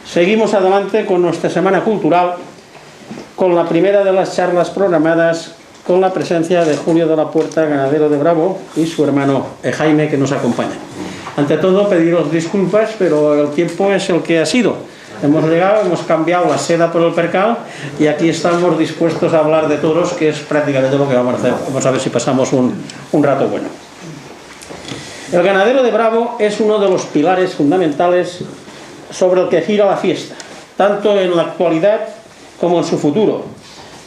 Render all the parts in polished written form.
Seguimos adelante con nuestra semana cultural, con la primera de las charlas programadas, con la presencia de Julio de la Puerta, ganadero de Bravo, y su hermano Jaime, que nos acompaña. Ante todo, pediros disculpas, pero el tiempo es el que ha sido. Hemos llegado, hemos cambiado la seda por el percal y aquí estamos dispuestos a hablar de toros, que es prácticamente lo que vamos a hacer. Vamos a ver si pasamos un rato bueno. El ganadero de Bravo es uno de los pilares fundamentales sobre el que gira la fiesta, tanto en la actualidad como en su futuro,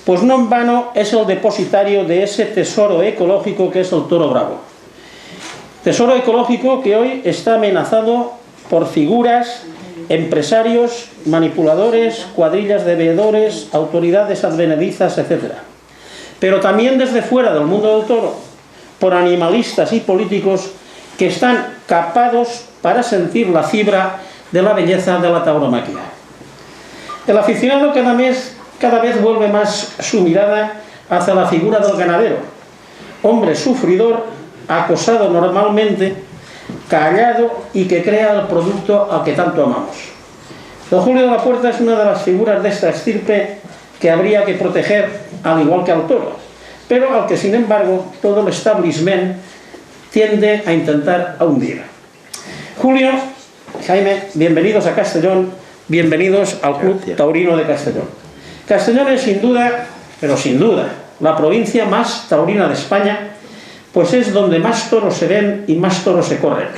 pues no en vano es el depositario de ese tesoro ecológico que es el toro bravo. Tesoro ecológico que hoy está amenazado por figuras, empresarios, manipuladores, cuadrillas de veedores, autoridades advenedizas, etc. Pero también desde fuera del mundo del toro, por animalistas y políticos que están capados para sentir la fibra de la belleza de la tauromaquia. El aficionado cada vez vuelve más su mirada hacia la figura del ganadero, hombre sufridor, acosado normalmente, callado y que crea el producto al que tanto amamos. Don Julio de la Puerta es una de las figuras de esta estirpe que habría que proteger, al igual que al toro, pero al que sin embargo todo el establishment tiende a intentar hundir. Julio, Jaime, bienvenidos a Castellón, bienvenidos al Club Taurino de Castellón. Castellón es sin duda, pero sin duda, la provincia más taurina de España, pues es donde más toros se ven y más toros se corren.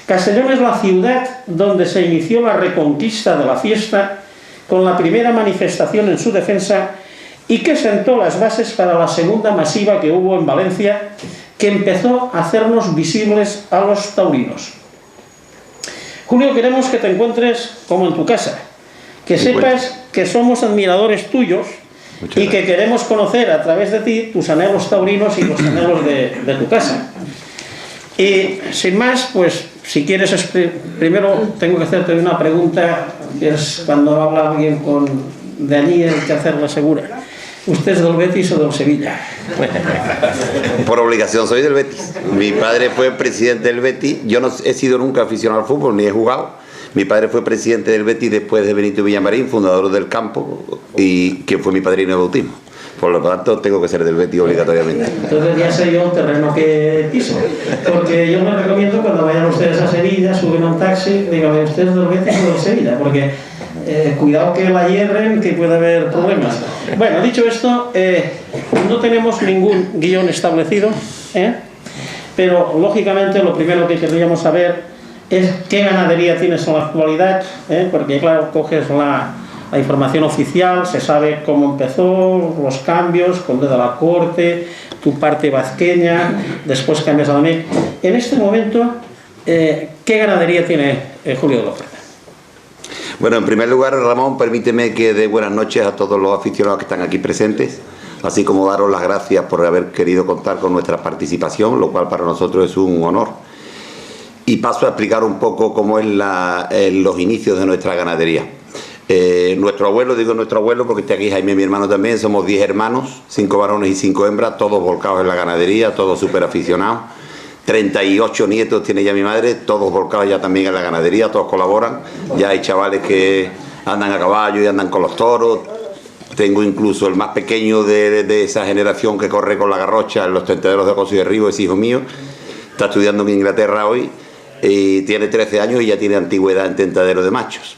Castellón es la ciudad donde se inició la reconquista de la fiesta con la primera manifestación en su defensa y que sentó las bases para la segunda masiva que hubo en Valencia, que empezó a hacernos visibles a los taurinos. Julio, queremos que te encuentres como en tu casa, que sepas que somos admiradores tuyos y que queremos conocer a través de ti tus anhelos taurinos y los anhelos de tu casa. Y sin más, pues si quieres, primero tengo que hacerte una pregunta, que es cuando habla alguien de allí hay que hacerla segura. ¿Usted es del Betis o del Sevilla? Por obligación soy del Betis. Mi padre fue presidente del Betis. Yo no he sido nunca aficionado al fútbol, ni he jugado. Mi padre fue presidente del Betis después de Benito Villamarín, fundador del campo, y que fue mi padrino de bautismo. Por lo tanto, tengo que ser del Betis obligatoriamente. Entonces ya sé yo el terreno que piso. Porque yo les recomiendo, cuando vayan ustedes a Sevilla, suben a un taxi, díganme, ¿usted es del Betis o del Sevilla? Porque cuidado que la hierren, que puede haber problemas. Bueno, dicho esto, no tenemos ningún guión establecido, pero lógicamente lo primero que querríamos saber es qué ganadería tienes en la actualidad, porque claro, coges la información oficial, se sabe cómo empezó, los cambios, cuando de la corte, tu parte vasqueña, después cambias a la MEC. En este momento, ¿qué ganadería tiene Julio de la Puerta? Bueno, en primer lugar, Ramón, permíteme que dé buenas noches a todos los aficionados que están aquí presentes, así como daros las gracias por haber querido contar con nuestra participación, lo cual para nosotros es un honor. Y paso a explicar un poco cómo es los inicios de nuestra ganadería. Nuestro abuelo, digo nuestro abuelo porque está aquí Jaime, mi hermano también, somos 10 hermanos, 5 varones y 5 hembras, todos volcados en la ganadería, todos súper aficionados. 38 nietos tiene ya mi madre, todos volcados ya también en la ganadería, todos colaboran. Ya hay chavales que andan a caballo y andan con los toros. Tengo incluso el más pequeño de esa generación que corre con la garrocha en los tentaderos de Acoso y Derribo, es hijo mío. Está estudiando en Inglaterra hoy y tiene 13 años y ya tiene antigüedad en tentadero de machos.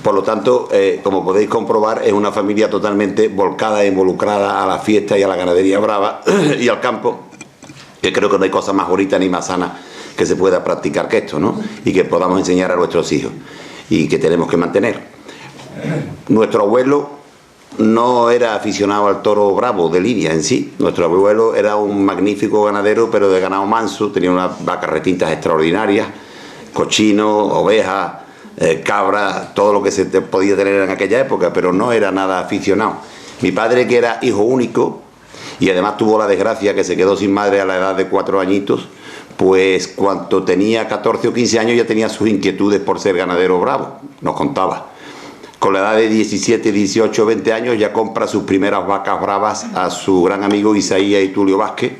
Por lo tanto, como podéis comprobar, es una familia totalmente volcada e involucrada a la fiesta y a la ganadería brava y al campo, que creo que no hay cosa más bonita ni más sana que se pueda practicar que esto, ¿no? Y que podamos enseñar a nuestros hijos y que tenemos que mantener. Nuestro abuelo no era aficionado al toro bravo de línea en sí. Nuestro abuelo era un magnífico ganadero, pero de ganado manso, tenía unas vacas retintas extraordinarias, cochinos, ovejas, cabras, todo lo que se podía tener en aquella época, pero no era nada aficionado. Mi padre, que era hijo único y además tuvo la desgracia que se quedó sin madre a la edad de 4 añitos, pues cuando tenía 14 o 15 años ya tenía sus inquietudes por ser ganadero bravo, nos contaba. Con la edad de 17, 18, 20 años ya compra sus primeras vacas bravas a su gran amigo Isaías y Tulio Vázquez,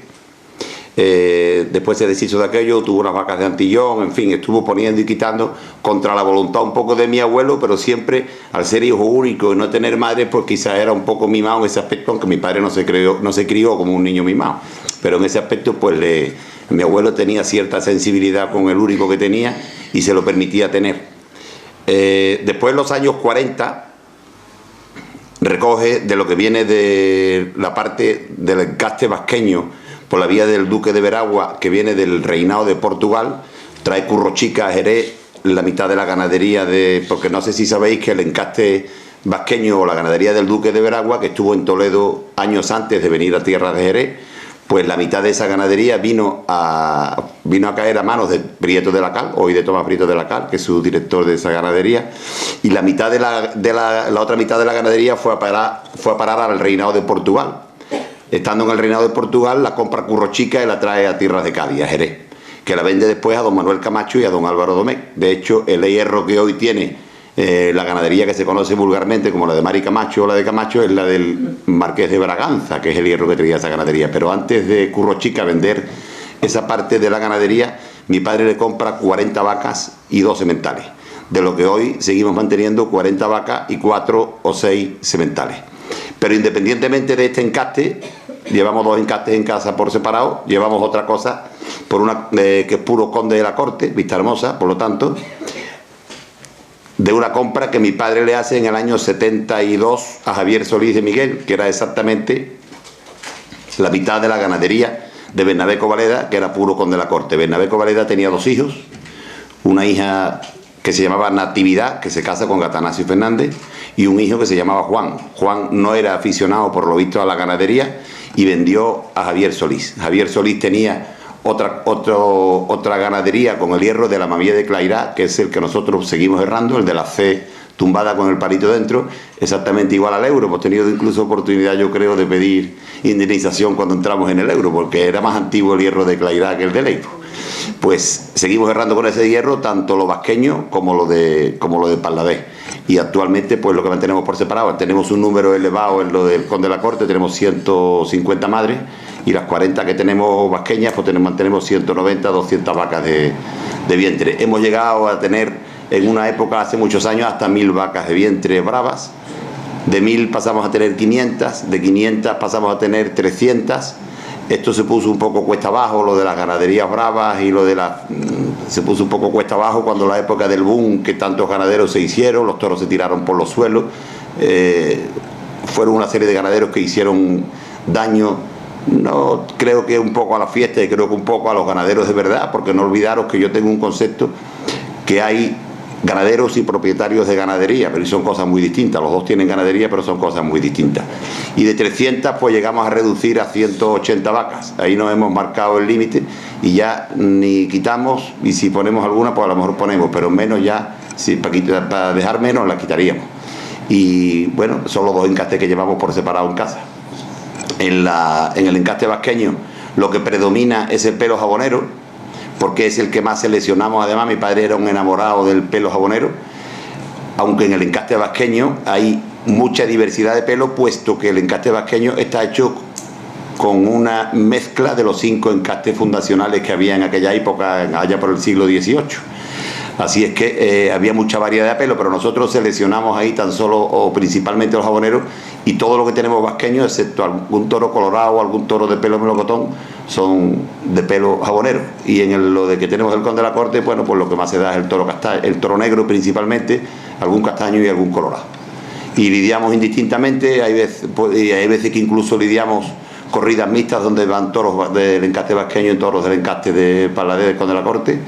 Después se deshizo de aquello, tuvo unas vacas de Antillón, en fin, estuvo poniendo y quitando contra la voluntad un poco de mi abuelo, pero siempre al ser hijo único y no tener madre, pues quizás era un poco mimado en ese aspecto, aunque mi padre no se crió como un niño mimado, pero en ese aspecto pues mi abuelo tenía cierta sensibilidad con el único que tenía y se lo permitía tener. Después en los años 40 recoge de lo que viene de la parte del encaste vasqueño por la vía del duque de Veragua, que viene del reinado de Portugal, trae Currochica a Jerez la mitad de la ganadería porque no sé si sabéis que el encaste vasqueño o la ganadería del duque de Veragua, que estuvo en Toledo años antes de venir a tierra de Jerez, pues la mitad de esa ganadería vino a caer a manos de Prieto de la Cal, hoy de Tomás Prieto de la Cal, que es su director de esa ganadería, y la mitad de la otra mitad de la ganadería fue a parar al reinado de Portugal. Estando en el reinado de Portugal, la compra Currochica y la trae a tierras de Cádiz, a Jerez, que la vende después a don Manuel Camacho y a don Álvaro Domecq. De hecho, el hierro que hoy tiene la ganadería que se conoce vulgarmente como la de Mari Camacho o la de Camacho es la del Marqués de Braganza, que es el hierro que traía esa ganadería. Pero antes de Currochica vender esa parte de la ganadería, mi padre le compra 40 vacas y 2 sementales, de lo que hoy seguimos manteniendo 40 vacas y 4 o 6 sementales. Pero independientemente de este encaste, llevamos 2 encastes en casa por separado, llevamos otra cosa que es puro conde de la corte, Vista Hermosa, por lo tanto, de una compra que mi padre le hace en el año 72 a Javier Solís de Miguel, que era exactamente la mitad de la ganadería de Bernabé Covaleda, que era puro conde de la corte. Bernabé Covaleda tenía 2 hijos, una hija que se llamaba Natividad, que se casa con Atanasio Fernández, y un hijo que se llamaba Juan. Juan no era aficionado, por lo visto, a la ganadería y vendió a Javier Solís. Javier Solís tenía otra ganadería con el hierro de la Mamía de Clairá, que es el que nosotros seguimos errando, el de la C tumbada con el palito dentro, exactamente igual al euro. Hemos tenido incluso oportunidad, yo creo, de pedir indemnización cuando entramos en el euro, porque era más antiguo el hierro de Clairá que el del euro. Pues seguimos errando con ese hierro, tanto lo vasqueño como lo de Parlavés. Y actualmente pues lo que mantenemos por separado, tenemos un número elevado en lo del Conde de la Corte, tenemos 150 madres, y las 40 que tenemos vasqueñas pues mantenemos 190, 200 vacas de vientre. Hemos llegado a tener en una época, hace muchos años, hasta 1000 vacas de vientre bravas. De 1000 pasamos a tener 500, de 500 pasamos a tener 300. Esto se puso un poco cuesta abajo, lo de las ganaderías bravas y se puso un poco cuesta abajo cuando la época del boom, que tantos ganaderos se hicieron, los toros se tiraron por los suelos, fueron una serie de ganaderos que hicieron daño, no creo que un poco a la fiesta y creo que un poco a los ganaderos de verdad, porque no olvidaros que yo tengo un concepto que hay ganaderos y propietarios de ganadería, pero son cosas muy distintas. Los dos tienen ganadería, pero son cosas muy distintas. Y de 300 pues llegamos a reducir a 180 vacas. Ahí nos hemos marcado el límite y ya ni quitamos, y si ponemos alguna pues a lo mejor ponemos, pero menos ya, para dejar menos la quitaríamos. Y bueno, son los 2 encastes que llevamos por separado en casa. En el encaste vasqueño lo que predomina es el pelo jabonero, porque es el que más seleccionamos. Además, mi padre era un enamorado del pelo jabonero, aunque en el encaste vasqueño hay mucha diversidad de pelo, puesto que el encaste vasqueño está hecho con una mezcla de los 5 encastes fundacionales que había en aquella época, allá por el siglo XVIII. Así es que había mucha variedad de pelo, pero nosotros seleccionamos ahí tan solo o principalmente los jaboneros, y todo lo que tenemos vasqueño, excepto algún toro colorado o algún toro de pelo melocotón, son de pelo jabonero. Y en lo de que tenemos el Conde de la Corte, bueno, pues lo que más se da es el toro castaño, el toro negro principalmente, algún castaño y algún colorado. Y lidiamos indistintamente, hay veces que incluso lidiamos corridas mixtas donde van toros del encaste vasqueño y toros del encaste de Parladé del Conde de la Corte.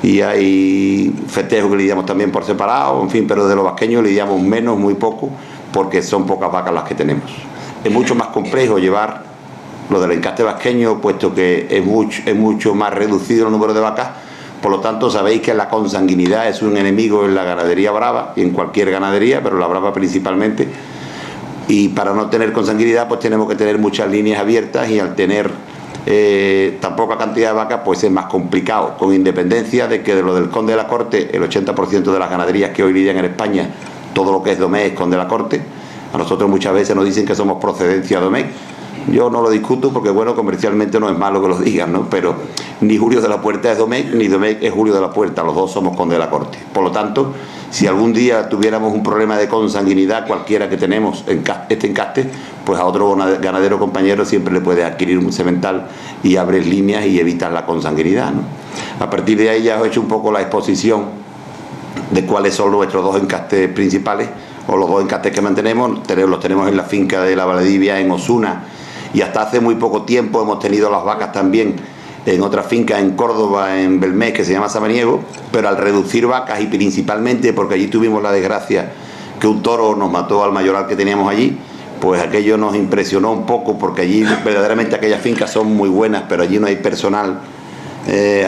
Y hay festejos que lidiamos también por separado, en fin, pero de los vasqueños lidiamos menos, muy poco, porque son pocas vacas las que tenemos. Es mucho más complejo llevar lo del encaste vasqueño, puesto que es mucho más reducido el número de vacas. Por lo tanto, sabéis que la consanguinidad es un enemigo en la ganadería brava, y en cualquier ganadería, pero la brava principalmente. Y para no tener consanguinidad, pues tenemos que tener muchas líneas abiertas, y al tener tan poca cantidad de vacas, pues es más complicado, con independencia de que de lo del Conde de la Corte, el 80% de las ganaderías que hoy lidian en España, todo lo que es Domecq es Conde de la Corte. A nosotros muchas veces nos dicen que somos procedencia Domecq, Yo no lo discuto porque, bueno, comercialmente no es malo que lo digan, ¿no? Pero ni Julio de la Puerta es Domecq, ni Domecq es Julio de la Puerta. Los dos somos conde de la corte. Por lo tanto, si algún día tuviéramos un problema de consanguinidad, cualquiera que tenemos en este encaste, pues a otro ganadero compañero siempre le puede adquirir un semental y abres líneas y evitas la consanguinidad, ¿no? A partir de ahí ya os he hecho un poco la exposición de cuáles son nuestros dos encastes principales, o los dos encastes que mantenemos. Los tenemos en la finca de la Valdivia, en Osuna, y hasta hace muy poco tiempo hemos tenido las vacas también en otra finca en Córdoba, en Belmés, que se llama Samaniego, pero al reducir vacas, y principalmente porque allí tuvimos la desgracia que un toro nos mató al mayoral que teníamos allí, pues aquello nos impresionó un poco, porque allí verdaderamente aquellas fincas son muy buenas, pero allí no hay personal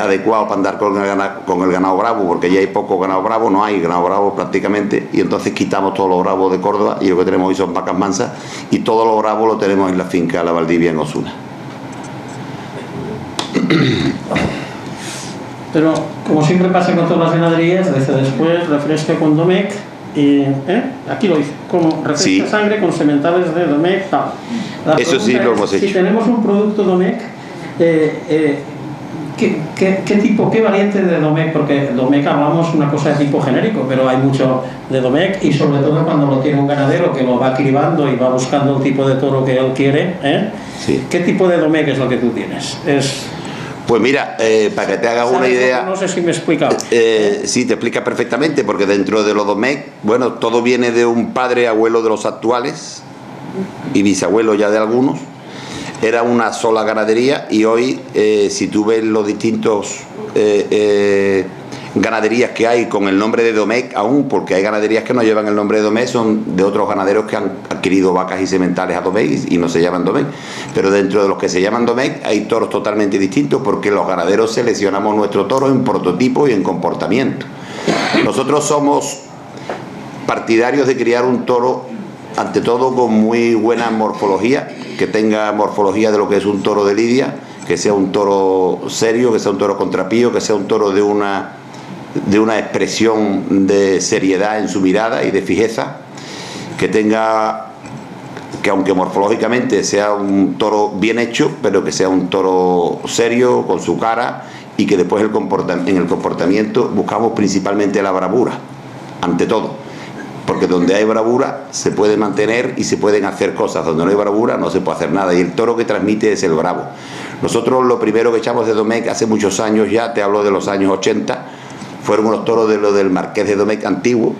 adecuado para andar con el ganado bravo, porque allí hay poco ganado bravo, no hay ganado bravo prácticamente, y entonces quitamos todos los bravos de Córdoba y lo que tenemos hoy son vacas mansas, y todos los bravos lo tenemos en la finca de la Valdivia, en Osuna. Pero como siempre pasa con todas las ganaderías, desde después refresca con Domecq, y aquí lo dice, como refresca sí. Sangre con sementales de Domecq, tal. Eso sí lo hemos hecho. Si tenemos un producto Domecq, ¿qué variante de Domecq? Porque Domecq hablamos una cosa de tipo genérico, pero hay mucho de Domecq, y sobre todo cuando lo tiene un ganadero que lo va cribando y va buscando el tipo de toro que él quiere, sí. ¿Qué tipo de Domecq es lo que tú tienes? Pues mira, para que te hagas una idea... No sé si me he explicado. Sí, te explica perfectamente, porque dentro de los Domecq, bueno, todo viene de un padre abuelo de los actuales y bisabuelo ya de algunos. Era una sola ganadería, y hoy, si tú ves los distintos ganaderías que hay con el nombre de Domecq, aún, porque hay ganaderías que no llevan el nombre de Domecq, son de otros ganaderos que han adquirido vacas y sementales a Domecq y no se llaman Domecq, pero dentro de los que se llaman Domecq hay toros totalmente distintos, porque los ganaderos seleccionamos nuestro toro en prototipo y en comportamiento. Nosotros somos partidarios de criar un toro, ante todo, con muy buena morfología, que tenga morfología de lo que es un toro de lidia, que sea un toro serio, que sea un toro contrapío, que sea un toro de una expresión de seriedad en su mirada y de fijeza, que aunque morfológicamente sea un toro bien hecho, pero que sea un toro serio, con su cara, y que después en el comportamiento buscamos principalmente la bravura, ante todo. Porque donde hay bravura se puede mantener y se pueden hacer cosas. Donde no hay bravura no se puede hacer nada, y el toro que transmite es el bravo. Nosotros lo primero que echamos de Domecq hace muchos años ya, te hablo de los años 80, fueron unos toros de lo del Marqués de Domecq antiguo.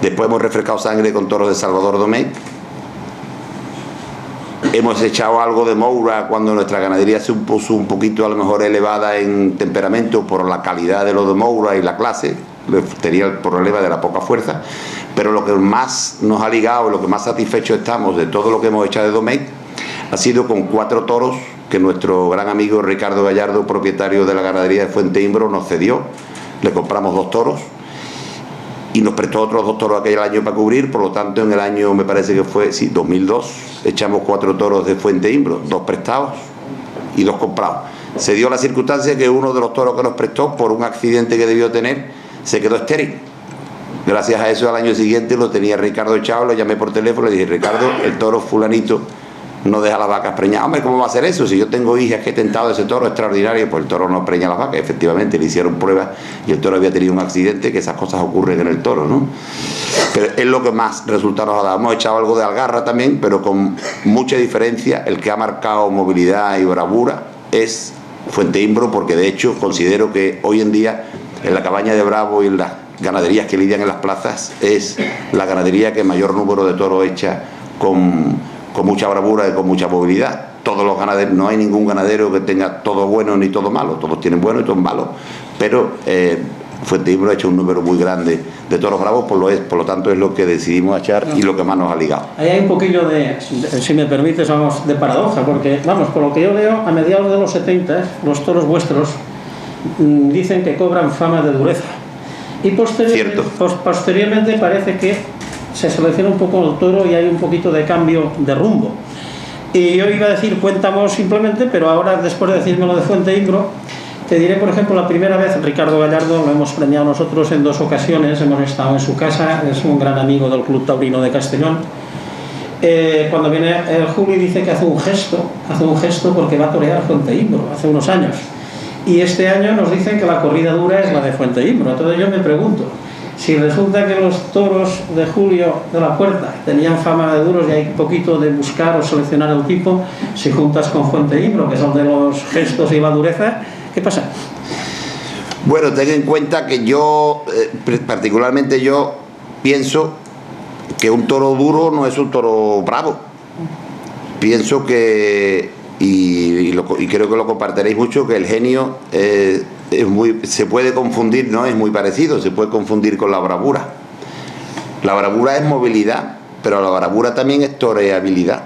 Después hemos refrescado Sangre con toros de Salvador Domecq. Hemos echado algo de Moura cuando nuestra ganadería se puso un poquito a lo mejor elevada en temperamento por la calidad de lo de Moura y la clase. Tenía el problema de la poca fuerza, pero lo que más nos ha ligado, lo que más satisfechos estamos de todo lo que hemos echado de Domecq, ha sido con 4 toros que nuestro gran amigo Ricardo Gallardo, propietario de la ganadería de Fuente Imbro, nos cedió. Le compramos 2 toros y nos prestó otros 2 toros aquel año para cubrir. Por lo tanto, en el año, me parece que fue, 2002, echamos 4 toros de Fuente Imbro, 2 prestados y 2 comprados. Se dio la circunstancia que uno de los toros que nos prestó, por un accidente que debió tener, se quedó estéril. Gracias a eso, al año siguiente lo tenía Ricardo echado, lo llamé por teléfono y le dije: Ricardo, el toro fulanito no deja las vacas preñadas. Hombre, ¿cómo va a hacer eso? Si yo tengo hijas que he tentado ese toro extraordinario, pues el toro no preña las vacas. Efectivamente, le hicieron pruebas y el toro había tenido un accidente, que esas cosas ocurren en el toro, ¿no? Pero es lo que más resultados nos ha dado. Hemos echado algo de Algarra también, pero con mucha diferencia. El que ha marcado movilidad y bravura es Fuente Imbro, porque de hecho considero que hoy en día, en la cabaña de Bravo y en las ganaderías que lidian en las plazas, es la ganadería que mayor número de toros echa con mucha bravura y con mucha movilidad. Todos los ganaderos, no hay ningún ganadero que tenga todo bueno ni todo malo, todos tienen bueno y todos malos, pero Fuente Imbro ha hecho un número muy grande de toros bravos, por lo tanto es lo que decidimos echar y lo que más nos ha ligado. Ahí hay un poquillo de, si me permites, vamos, de paradoja, porque vamos, por lo que yo veo, a mediados de los 70, los toros vuestros dicen que cobran fama de dureza, y posteriormente parece que se selecciona un poco el toro y hay un poquito de cambio de rumbo. Y yo iba a decir Cuéntamos simplemente, pero ahora, después de decirme lo de Fuente Imbro, te diré, por ejemplo, la primera vez Ricardo Gallardo lo hemos premiado nosotros en 2 ocasiones, hemos estado en su casa, es un gran amigo del Club Taurino de Castellón, cuando viene el Julio dice que hace un gesto porque va a torear Fuenteimbro hace unos años. Y este año nos dicen que la corrida dura es la de Fuenteimbro. Entonces yo me pregunto, si resulta que los toros de Julio de la Puerta tenían fama de duros y hay poquito de buscar o seleccionar el tipo, si juntas con Fuenteimbro, que es el de los gestos y la dureza, ¿qué pasa? Bueno, ten en cuenta que yo, particularmente yo, pienso que un toro duro no es un toro bravo. Pienso que, y creo que lo compartiréis mucho, que el genio se puede confundir, no es muy parecido, se puede confundir con la bravura. La bravura es movilidad, pero la bravura también es toreabilidad.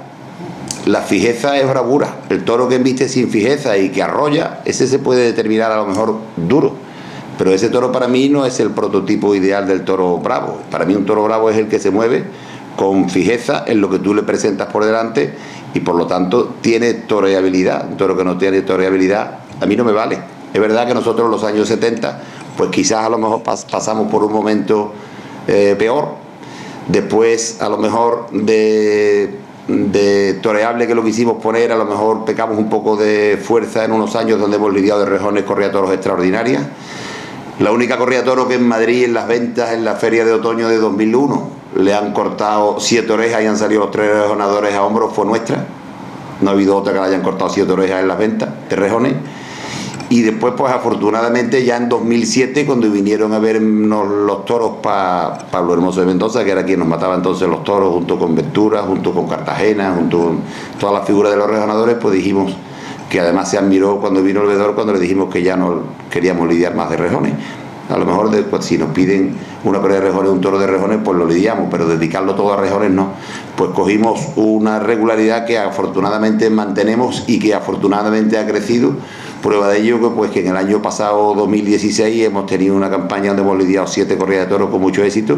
La fijeza es bravura. El toro que embiste sin fijeza y que arrolla, ese se puede determinar a lo mejor duro, pero ese toro para mí no es el prototipo ideal del toro bravo. Para mí un toro bravo es el que se mueve con fijeza en lo que tú le presentas por delante y por lo tanto tiene toreabilidad. Un toro que no tiene toreabilidad a mí no me vale. Es verdad que nosotros en los años 70 pues quizás a lo mejor pasamos por un momento peor. Después a lo mejor de toreable que lo quisimos poner, a lo mejor pecamos un poco de fuerza en unos años donde hemos lidiado de rejones corrida toros extraordinarias. La única corrida de toro que en Madrid, en las ventas, en la feria de otoño de 2001, le han cortado 7 orejas y han salido los 3 rejonadores a hombros, fue nuestra. No ha habido otra que le hayan cortado 7 orejas en las ventas de rejones. Y después, pues afortunadamente, ya en 2007, cuando vinieron a vernos los toros para Pablo Hermoso de Mendoza, que era quien nos mataba entonces los toros, junto con Ventura, junto con Cartagena, junto con todas las figuras de los rejonadores, pues dijimos que además se admiró cuando vino el veedor, cuando le dijimos que ya no queríamos lidiar más de rejones. A lo mejor pues, si nos piden una corrida de rejones, un toro de rejones, pues lo lidiamos, pero dedicarlo todo a rejones no. Pues cogimos una regularidad que afortunadamente mantenemos y que afortunadamente ha crecido. Prueba de ello que en el año pasado, 2016, hemos tenido una campaña donde hemos lidiado 7 corridas de toros con mucho éxito,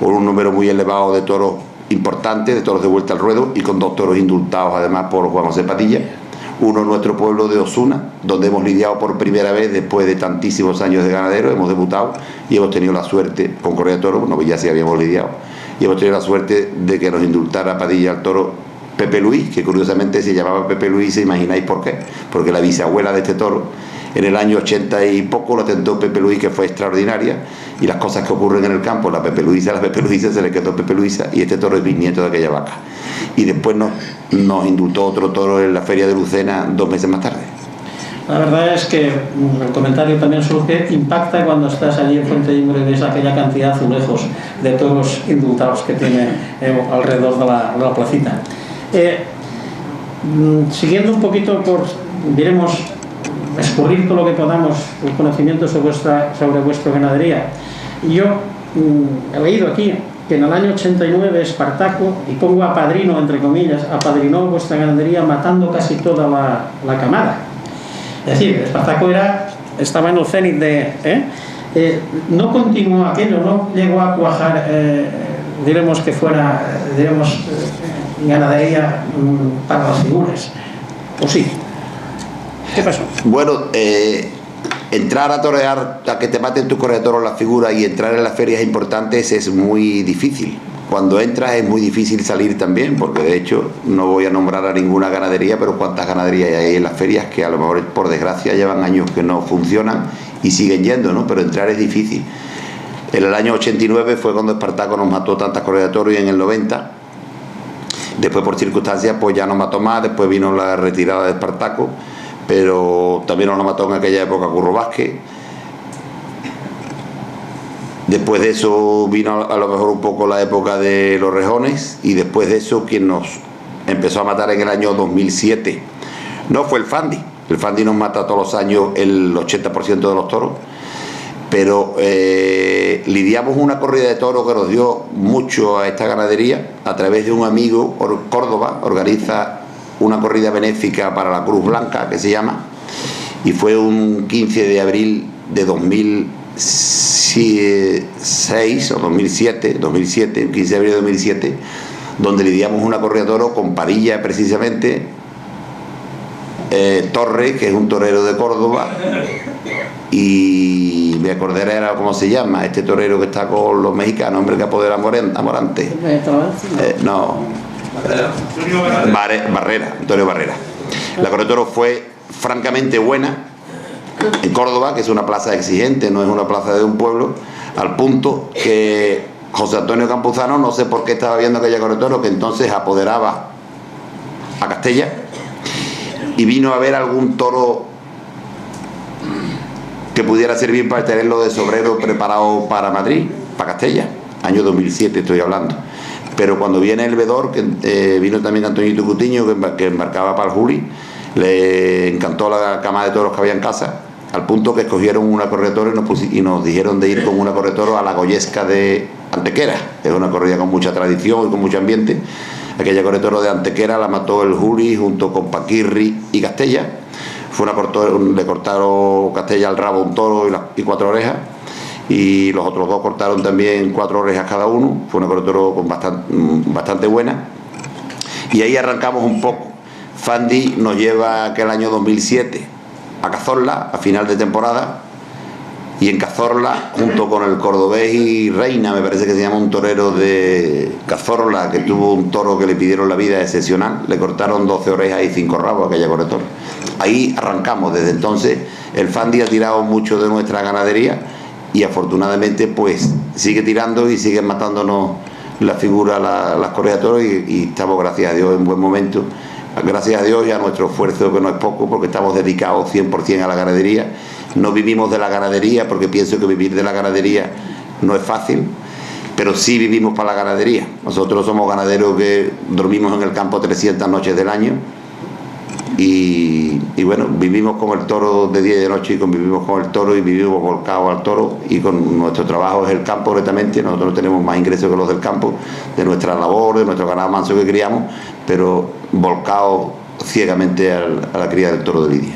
con un número muy elevado de toros importantes, de toros de vuelta al ruedo, y con 2 toros indultados además por Juan José Padilla. Uno en nuestro pueblo de Osuna, donde hemos lidiado por primera vez después de tantísimos años de ganadero, hemos debutado y hemos tenido la suerte, con corrida de toro, no, ya sí habíamos lidiado, y hemos tenido la suerte de que nos indultara Padilla al toro Pepe Luis, que curiosamente se llamaba Pepe Luis, ¿se imagináis por qué? Porque la bisabuela de este toro, en el año 80 y poco, lo tentó Pepe Luis, que fue extraordinaria, y las cosas que ocurren en el campo, la Pepe Luisa se le quedó Pepe Luisa, y este toro es bisnieto de aquella vaca. Y después nos indultó otro toro en la feria de Lucena 2 meses más tarde. La verdad es que el comentario también surge, impacta cuando estás allí en Fuenteimbro y ves aquella cantidad de azulejos de toros indultados que tiene alrededor de la placita. Siguiendo un poquito diremos, escurrir todo lo que podamos el conocimiento sobre vuestra ganadería. Yo he leído aquí que en el año 89 Espartaco, y pongo apadrino entre comillas, apadrinó vuestra ganadería matando casi toda la camada. Es decir, Espartaco estaba en el cenit no continuó aquello, no llegó a cuajar, diremos que fuera, ganadería para las figuras. ¿O sí? ¿Qué pasó? Bueno, entrar a torear, a que te maten tu corrida de toros la figura y entrar en las ferias importantes es muy difícil. Cuando entras es muy difícil salir también, porque de hecho no voy a nombrar a ninguna ganadería, pero cuántas ganaderías hay en las ferias que a lo mejor por desgracia llevan años que no funcionan y siguen yendo, ¿no? Pero entrar es difícil. En el año 89 fue cuando Espartaco nos mató tantas corridas de toros, y en el 90, después por circunstancias pues ya nos mató más, después vino la retirada de Espartaco, pero también nos lo mató en aquella época Curro Vázquez. Después de eso vino a lo mejor un poco la época de los rejones, y después de eso quien nos empezó a matar en el año 2007 no fue el Fandi. El Fandi nos mata todos los años el 80% de los toros, pero lidiamos una corrida de toros que nos dio mucho a esta ganadería a través de un amigo. Córdoba organiza una corrida benéfica para la Cruz Blanca, que se llama, y fue un 15 de abril de 2006 o 2007, un 15 de abril de 2007, donde lidiamos una corrida de toros con Padilla, precisamente, Torre, que es un torero de Córdoba, y me acordaré ahora cómo se llama, este torero que está con los mexicanos, hombre, que apodera Amorante. No. Antonio Barrera. La corrida de toros fue francamente buena en Córdoba, que es una plaza exigente, no es una plaza de un pueblo, al punto que José Antonio Campuzano, no sé por qué estaba viendo aquella corrida de toros, que entonces apoderaba a Castella, y vino a ver algún toro que pudiera servir para tenerlo de sobrero preparado para Madrid, para Castella, año 2007 estoy hablando. Pero cuando viene el vedor, que vino también Antoñito Cutiño, que embarcaba para el Juli, le encantó la cama de toros que había en casa, al punto que escogieron una corrida de toros y nos dijeron de ir con una corrida de toros a la Goyesca de Antequera. Es una corrida con mucha tradición y con mucho ambiente. Aquella corrida de toros de Antequera la mató el Juli junto con Paquirri y Castella. Le cortaron Castella al rabo un toro y 4 orejas, y los otros 2 cortaron también 4 orejas cada uno. Fue una corrida de toros con bastante buena, y ahí arrancamos un poco. Fandi nos lleva aquel año 2007 a Cazorla a final de temporada, y en Cazorla, junto con el cordobés y Reina, me parece que se llama un torero de Cazorla, que tuvo un toro que le pidieron la vida excepcional, le cortaron 12 orejas y 5 rabos a aquella corrida de toros. Ahí arrancamos. Desde entonces el Fandi ha tirado mucho de nuestra ganadería, y afortunadamente pues sigue tirando y sigue matándonos la figura, las corridas de toros, y estamos, gracias a Dios, en buen momento. Gracias a Dios y a nuestro esfuerzo, que no es poco, porque estamos dedicados 100% a la ganadería. No vivimos de la ganadería, porque pienso que vivir de la ganadería no es fácil, pero sí vivimos para la ganadería. Nosotros somos ganaderos que dormimos en el campo 300 noches del año, y bueno, vivimos con el toro de día y de noche, y convivimos con el toro, y vivimos volcados al toro, y con nuestro trabajo es el campo directamente. Nosotros no tenemos más ingresos que los del campo, de nuestra labor, de nuestro ganado manso que criamos, pero volcados ciegamente a la cría del toro de lidia.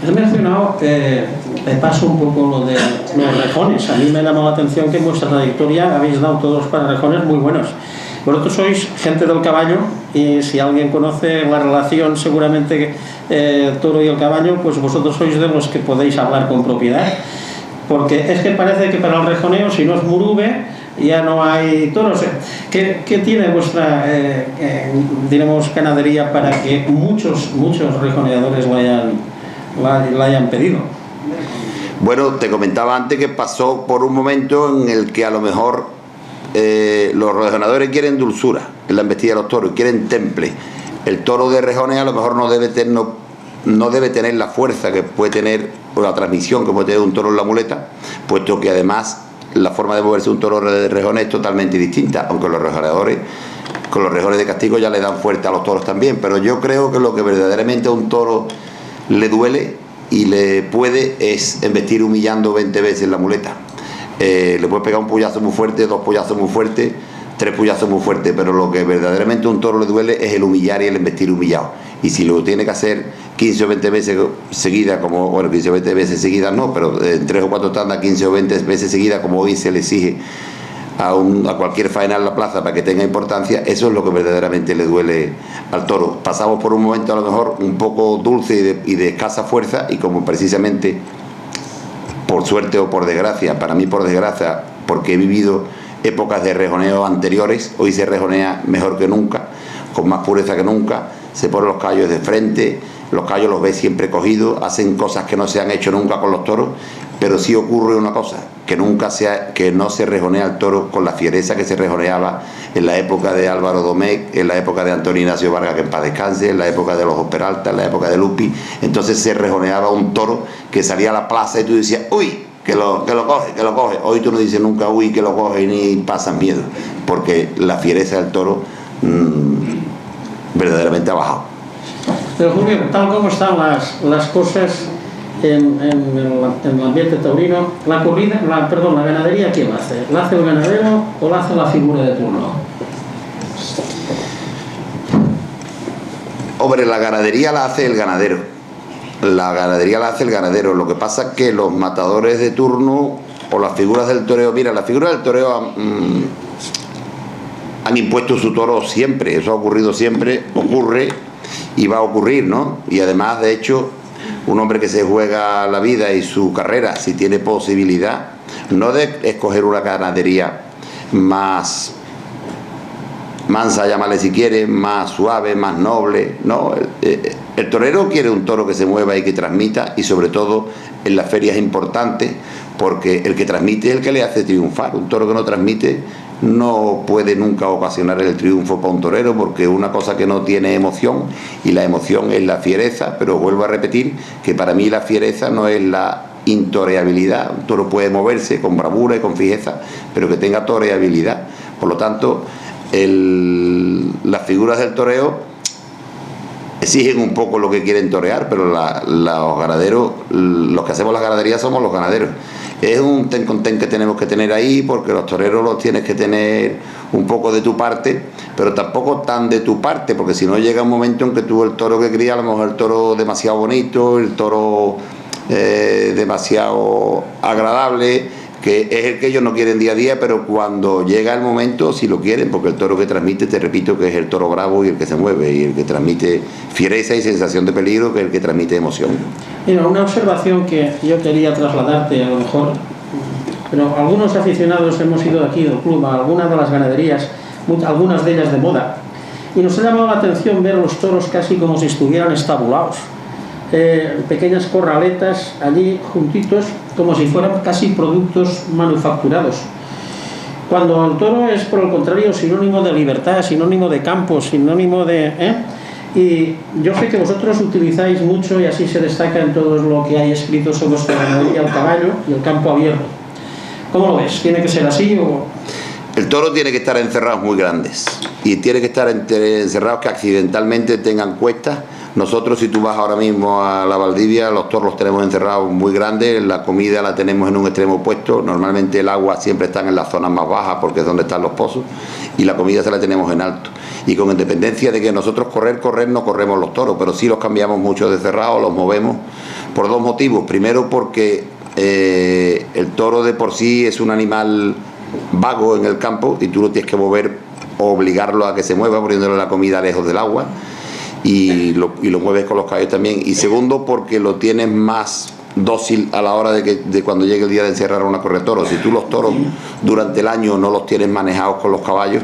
Has mencionado, me paso un poco lo de los rejones. A mí me llamó la atención que en vuestra trayectoria habéis dado todos para rejones muy buenos. Vosotros sois gente del caballo, y si alguien conoce la relación seguramente el toro y el caballo, pues vosotros sois de los que podéis hablar con propiedad, porque es que parece que para el rejoneo, si no es Murube, ya no hay toros. ¿Qué tiene vuestra digamos, ganadería para que muchos rejoneadores la hayan pedido? Bueno, te comentaba antes que pasó por un momento en el que a lo mejor los rejonadores quieren dulzura en la embestida de los toros, quieren temple. El toro de rejones a lo mejor no debe tener la fuerza que puede tener, o la transmisión que puede tener un toro en la muleta, puesto que además la forma de moverse un toro de rejones es totalmente distinta, aunque los rejoneadores con los rejones de castigo ya le dan fuerte a los toros también. Pero yo creo que lo que verdaderamente a un toro le duele y le puede es embestir humillando 20 veces la muleta. Le puede pegar un puyazo muy fuerte, 2 puyazos muy fuertes, 3 puyazos muy fuertes, pero lo que verdaderamente a un toro le duele es el humillar y el embestir humillado. Y si lo tiene que hacer 15 o 20 veces seguidas, 15 o 20 veces seguidas no, pero en 3 o 4 tandas, 15 o 20 veces seguidas, como hoy se le exige a cualquier faena en la plaza para que tenga importancia, eso es lo que verdaderamente le duele al toro. Pasamos por un momento a lo mejor un poco dulce y de escasa fuerza, y como precisamente, por suerte o por desgracia, para mí por desgracia, porque he vivido épocas de rejoneo anteriores, hoy se rejonea mejor que nunca, con más pureza que nunca, se ponen los caballos de frente, los caballos los ves siempre cogidos, hacen cosas que no se han hecho nunca con los toros, pero sí ocurre una cosa, que no se rejonea el toro con la fiereza que se rejoneaba en la época de Álvaro Domecq, en la época de Antonio Ignacio Vargas, que en paz descanse, en la época de los Peralta, en la época de Lupi. Entonces se rejoneaba un toro que salía a la plaza y tú decías, uy, que lo coge. Hoy tú no dices nunca, uy, que lo coge, ni pasas miedo, porque la fiereza del toro verdaderamente ha bajado. Pero Julio, tal como están las cosas en el ambiente taurino, la ganadería, ¿quién la hace? ¿La hace el ganadero o la hace la figura de turno? Hombre, la ganadería la hace el ganadero. Lo que pasa es que los matadores de turno o las figuras del toreo, mira, las figuras del toreo han impuesto su toro siempre. Eso ha ocurrido siempre, ocurre y va a ocurrir, ¿no? Y además, de hecho, un hombre que se juega la vida y su carrera, si tiene posibilidad, no de escoger una ganadería más mansa, llámale si quieres, más suave, más noble, ¿no? El torero quiere un toro que se mueva y que transmita, y sobre todo en las ferias importantes, porque el que transmite es el que le hace triunfar. Un toro que no transmite no puede nunca ocasionar el triunfo para un torero, porque una cosa que no tiene emoción, y la emoción es la fiereza. Pero vuelvo a repetir que para mí la fiereza no es la intoreabilidad. Un toro puede moverse con bravura y con fijeza, pero que tenga toreabilidad. Por lo tanto, las figuras del toreo exigen un poco lo que quieren torear, pero los ganaderos, los que hacemos las ganaderías somos los ganaderos. Es un ten con ten que tenemos que tener ahí, porque los toreros los tienes que tener un poco de tu parte, pero tampoco tan de tu parte, porque si no llega un momento en que tú, el toro que crías, a lo mejor el toro demasiado bonito, el toro demasiado agradable, que es el que ellos no quieren día a día, pero cuando llega el momento sí lo quieren, porque el toro que transmite, te repito, que es el toro bravo y el que se mueve, y el que transmite fiereza y sensación de peligro, que es el que transmite emoción. Mira, una observación que yo quería trasladarte, a lo mejor, pero algunos aficionados hemos ido aquí del club a algunas de las ganaderías, algunas de ellas de moda, y nos ha llamado la atención ver los toros casi como si estuvieran estabulados. Pequeñas corraletas allí juntitos, como si fueran casi productos manufacturados, cuando el toro es, por el contrario, sinónimo de libertad, sinónimo de campo, sinónimo de... Y yo sé que vosotros utilizáis mucho, y así se destaca en todo lo que hay escrito sobre vuestra ganadería, el caballo y el campo abierto. ¿Cómo lo ves? ¿Tiene que ser así o...? El toro tiene que estar encerrados muy grandes, y tiene que estar encerrados que accidentalmente tengan cuestas. Nosotros, si tú vas ahora mismo a la Valdivia, los toros los tenemos encerrados muy grandes, la comida la tenemos en un extremo opuesto, normalmente el agua siempre está en las zonas más bajas porque es donde están los pozos, y la comida se la tenemos en alto. Y con independencia de que nosotros correr no corremos los toros, pero sí los cambiamos mucho de cerrado, los movemos por dos motivos. Primero, porque el toro de por sí es un animal vago en el campo, y tú lo tienes que mover o obligarlo a que se mueva poniéndole la comida lejos del agua, y lo mueves con los caballos también. Y segundo, porque lo tienes más dócil a la hora de cuando llegue el día de encerrar una correa de toros. Si tú los toros durante el año no los tienes manejados con los caballos,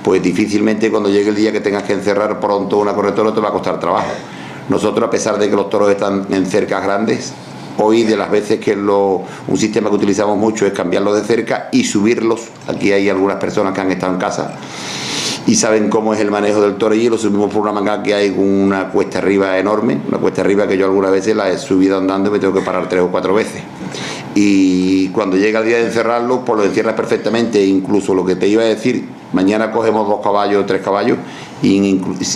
pues difícilmente cuando llegue el día que tengas que encerrar pronto una correa de toros te va a costar trabajo. Nosotros, a pesar de que los toros están en cercas grandes, hoy de las veces que un sistema que utilizamos mucho es cambiarlos de cerca y subirlos. Aquí hay algunas personas que han estado en casa y saben cómo es el manejo del toro, y lo subimos por una manga que hay una cuesta arriba enorme, una cuesta arriba que yo algunas veces la he subido andando y me tengo que parar 3 o 4 veces. Y cuando llega el día de encerrarlo, pues lo encierras perfectamente. Incluso lo que te iba a decir, mañana cogemos 2 caballos o 3 caballos, y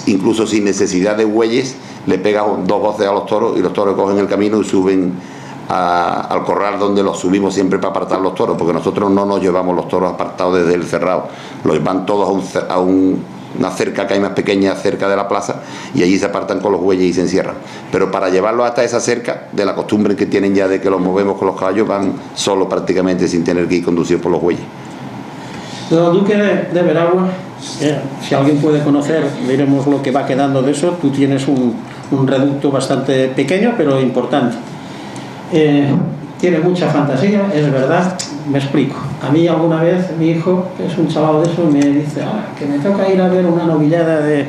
incluso sin necesidad de bueyes le pegas 2 voces a los toros, y los toros cogen el camino y suben al corral, donde los subimos siempre para apartar los toros, porque nosotros no nos llevamos los toros apartados desde el cerrado, los van todos a una cerca que hay más pequeña cerca de la plaza, y allí se apartan con los bueyes y se encierran. Pero para llevarlos hasta esa cerca, de la costumbre que tienen ya de que los movemos con los caballos, van solos prácticamente, sin tener que ir conducidos por los bueyes. Don Duque de Veragua, si alguien puede conocer, veremos lo que va quedando de eso. Tú tienes un reducto bastante pequeño, pero importante. Tiene mucha fantasía, es verdad. Me explico. A mí alguna vez mi hijo, que es un chaval de eso, me dice que me toca ir a ver una novillada de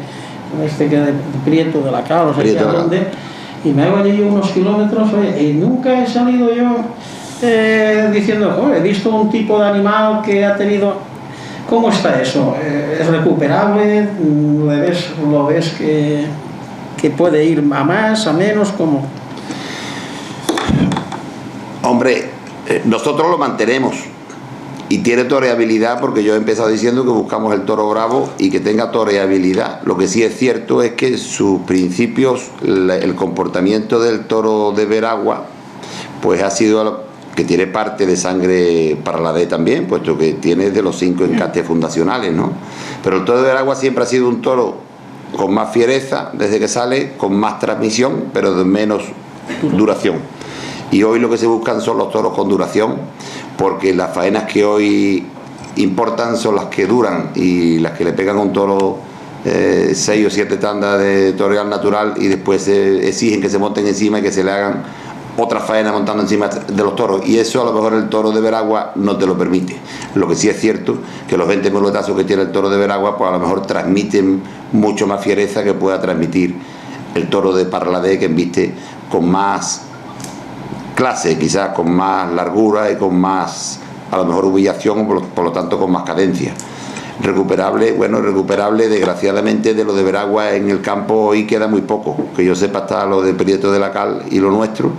Prieto de la Cal, o sea, Prieto, dónde, y me hago allí unos kilómetros, y nunca he salido yo diciendo, he visto un tipo de animal que ha tenido... ¿Cómo está eso? ¿Es recuperable? ¿Lo ves que puede ir a más, a menos? ¿Cómo? Hombre, nosotros lo mantenemos y tiene toreabilidad, porque yo he empezado diciendo que buscamos el toro bravo y que tenga toreabilidad. Lo que sí es cierto es que sus principios, el comportamiento del toro de Veragua, pues ha sido que tiene parte de sangre para la D también, puesto que tiene de los 5 encastes fundacionales, ¿no? Pero el toro de Veragua siempre ha sido un toro con más fiereza desde que sale, con más transmisión, pero de menos duración. Y hoy lo que se buscan son los toros con duración, porque las faenas que hoy importan son las que duran, y las que le pegan a un toro 6 o 7 tandas de toreal natural y después exigen que se monten encima y que se le hagan otra faena montando encima de los toros, y eso a lo mejor el toro de Veragua no te lo permite. Lo que sí es cierto que los 20 muletazos que tiene el toro de Veragua pues a lo mejor transmiten mucho más fiereza que pueda transmitir el toro de Parladé, que embiste con más clase, quizás con más largura y con más, a lo mejor, humillación, por lo tanto con más cadencia. Recuperable, bueno, recuperable desgraciadamente de lo de Veragua en el campo hoy queda muy poco. Que yo sepa está lo de Prieto de la Cal y lo nuestro.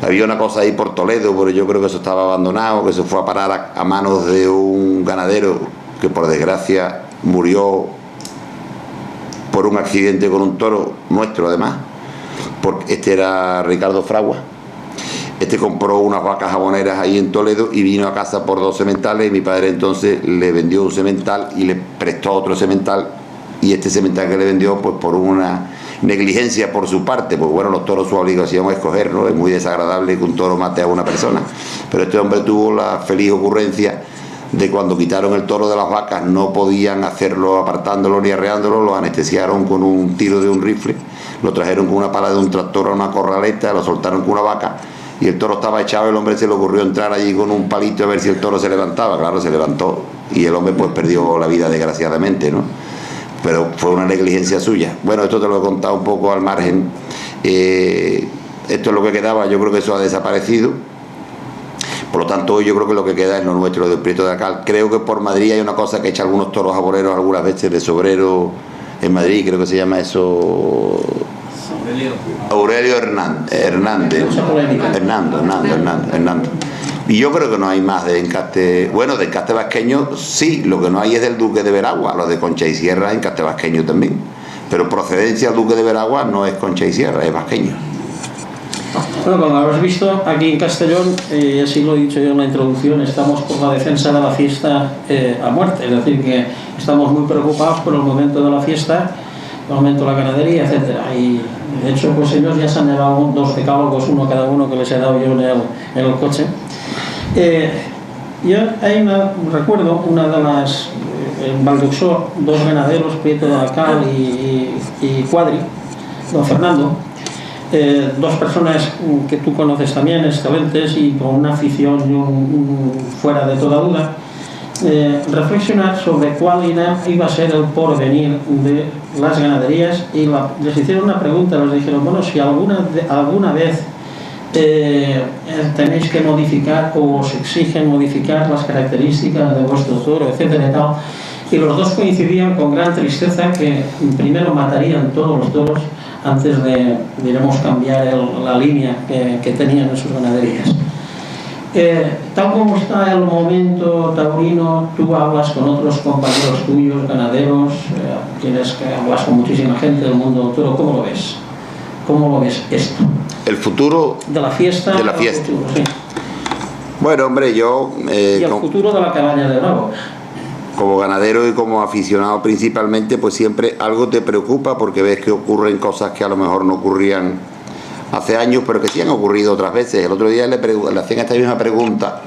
Había una cosa ahí por Toledo, pero yo creo que eso estaba abandonado, que se fue a parar a manos de un ganadero que por desgracia murió por un accidente con un toro nuestro además, porque este era Ricardo Fragua. Este compró unas vacas jaboneras ahí en Toledo y vino a casa por 2 sementales, y mi padre entonces le vendió un semental y le prestó otro semental, y este semental que le vendió pues por una negligencia por su parte, pues bueno, los toros su obligación es escoger, ¿no? Es muy desagradable que un toro mate a una persona, pero este hombre tuvo la feliz ocurrencia de cuando quitaron el toro de las vacas, no podían hacerlo apartándolo ni arreándolo, lo anestesiaron con un tiro de un rifle, lo trajeron con una pala de un tractor a una corraleta, lo soltaron con una vaca, y el toro estaba echado. El hombre se le ocurrió entrar allí con un palito a ver si el toro se levantaba. Claro, se levantó, y el hombre pues perdió la vida desgraciadamente, ¿no? Pero fue una negligencia suya. Bueno, esto te lo he contado un poco al margen. Esto es lo que quedaba. Yo creo que eso ha desaparecido. Por lo tanto, hoy yo creo que lo que queda es lo nuestro del Prieto de la Cal. Creo que por Madrid hay una cosa que echa algunos toros jaboneros algunas veces de sobrero en Madrid, creo que se llama eso Aurelio Hernández. Hernando. Y yo creo que no hay más de encaste. Bueno, de encaste vasqueño sí, lo que no hay es del Duque de Veragua. Lo de Concha y Sierra es encaste vasqueño también, pero procedencia al Duque de Veragua no es Concha y Sierra, es vasqueño. Bueno, como habéis visto, aquí en Castellón, y así lo he dicho yo en la introducción, estamos por la defensa de la fiesta a muerte, es decir, que estamos muy preocupados por el momento de la fiesta, el momento de la ganadería, etcétera. Y de hecho, pues ellos ya se han llevado 2 decálogos, uno cada uno, que les he dado yo en el coche. Yo recuerdo una de las, en Valduxó, 2 ganaderos, Prieto de la Cal y Cuadri, don Fernando, 2 personas que tú conoces también, excelentes y con una afición fuera de toda duda, reflexionar sobre cuál iba a ser el porvenir de las ganaderías, y les hicieron una pregunta, les dijeron, bueno, si alguna vez tenéis que modificar o os exigen modificar las características de vuestro toro, etcétera y tal, y los 2 coincidían con gran tristeza que primero matarían todos los toros antes de, diremos, cambiar la línea que tenían en sus ganaderías. Tal como está el momento taurino, tú hablas con otros compañeros tuyos, ganaderos, tienes que hablas con muchísima gente del mundo del toro. ¿Cómo lo ves? ¿Cómo lo ves esto? El futuro de la fiesta. De la fiesta. Futuro, sí. Bueno, hombre, yo... y el futuro de la cabaña de Bravo. Como ganadero y como aficionado principalmente, pues siempre algo te preocupa, porque ves que ocurren cosas que a lo mejor no ocurrían hace años, pero que sí han ocurrido otras veces. El otro día le hacían esta misma pregunta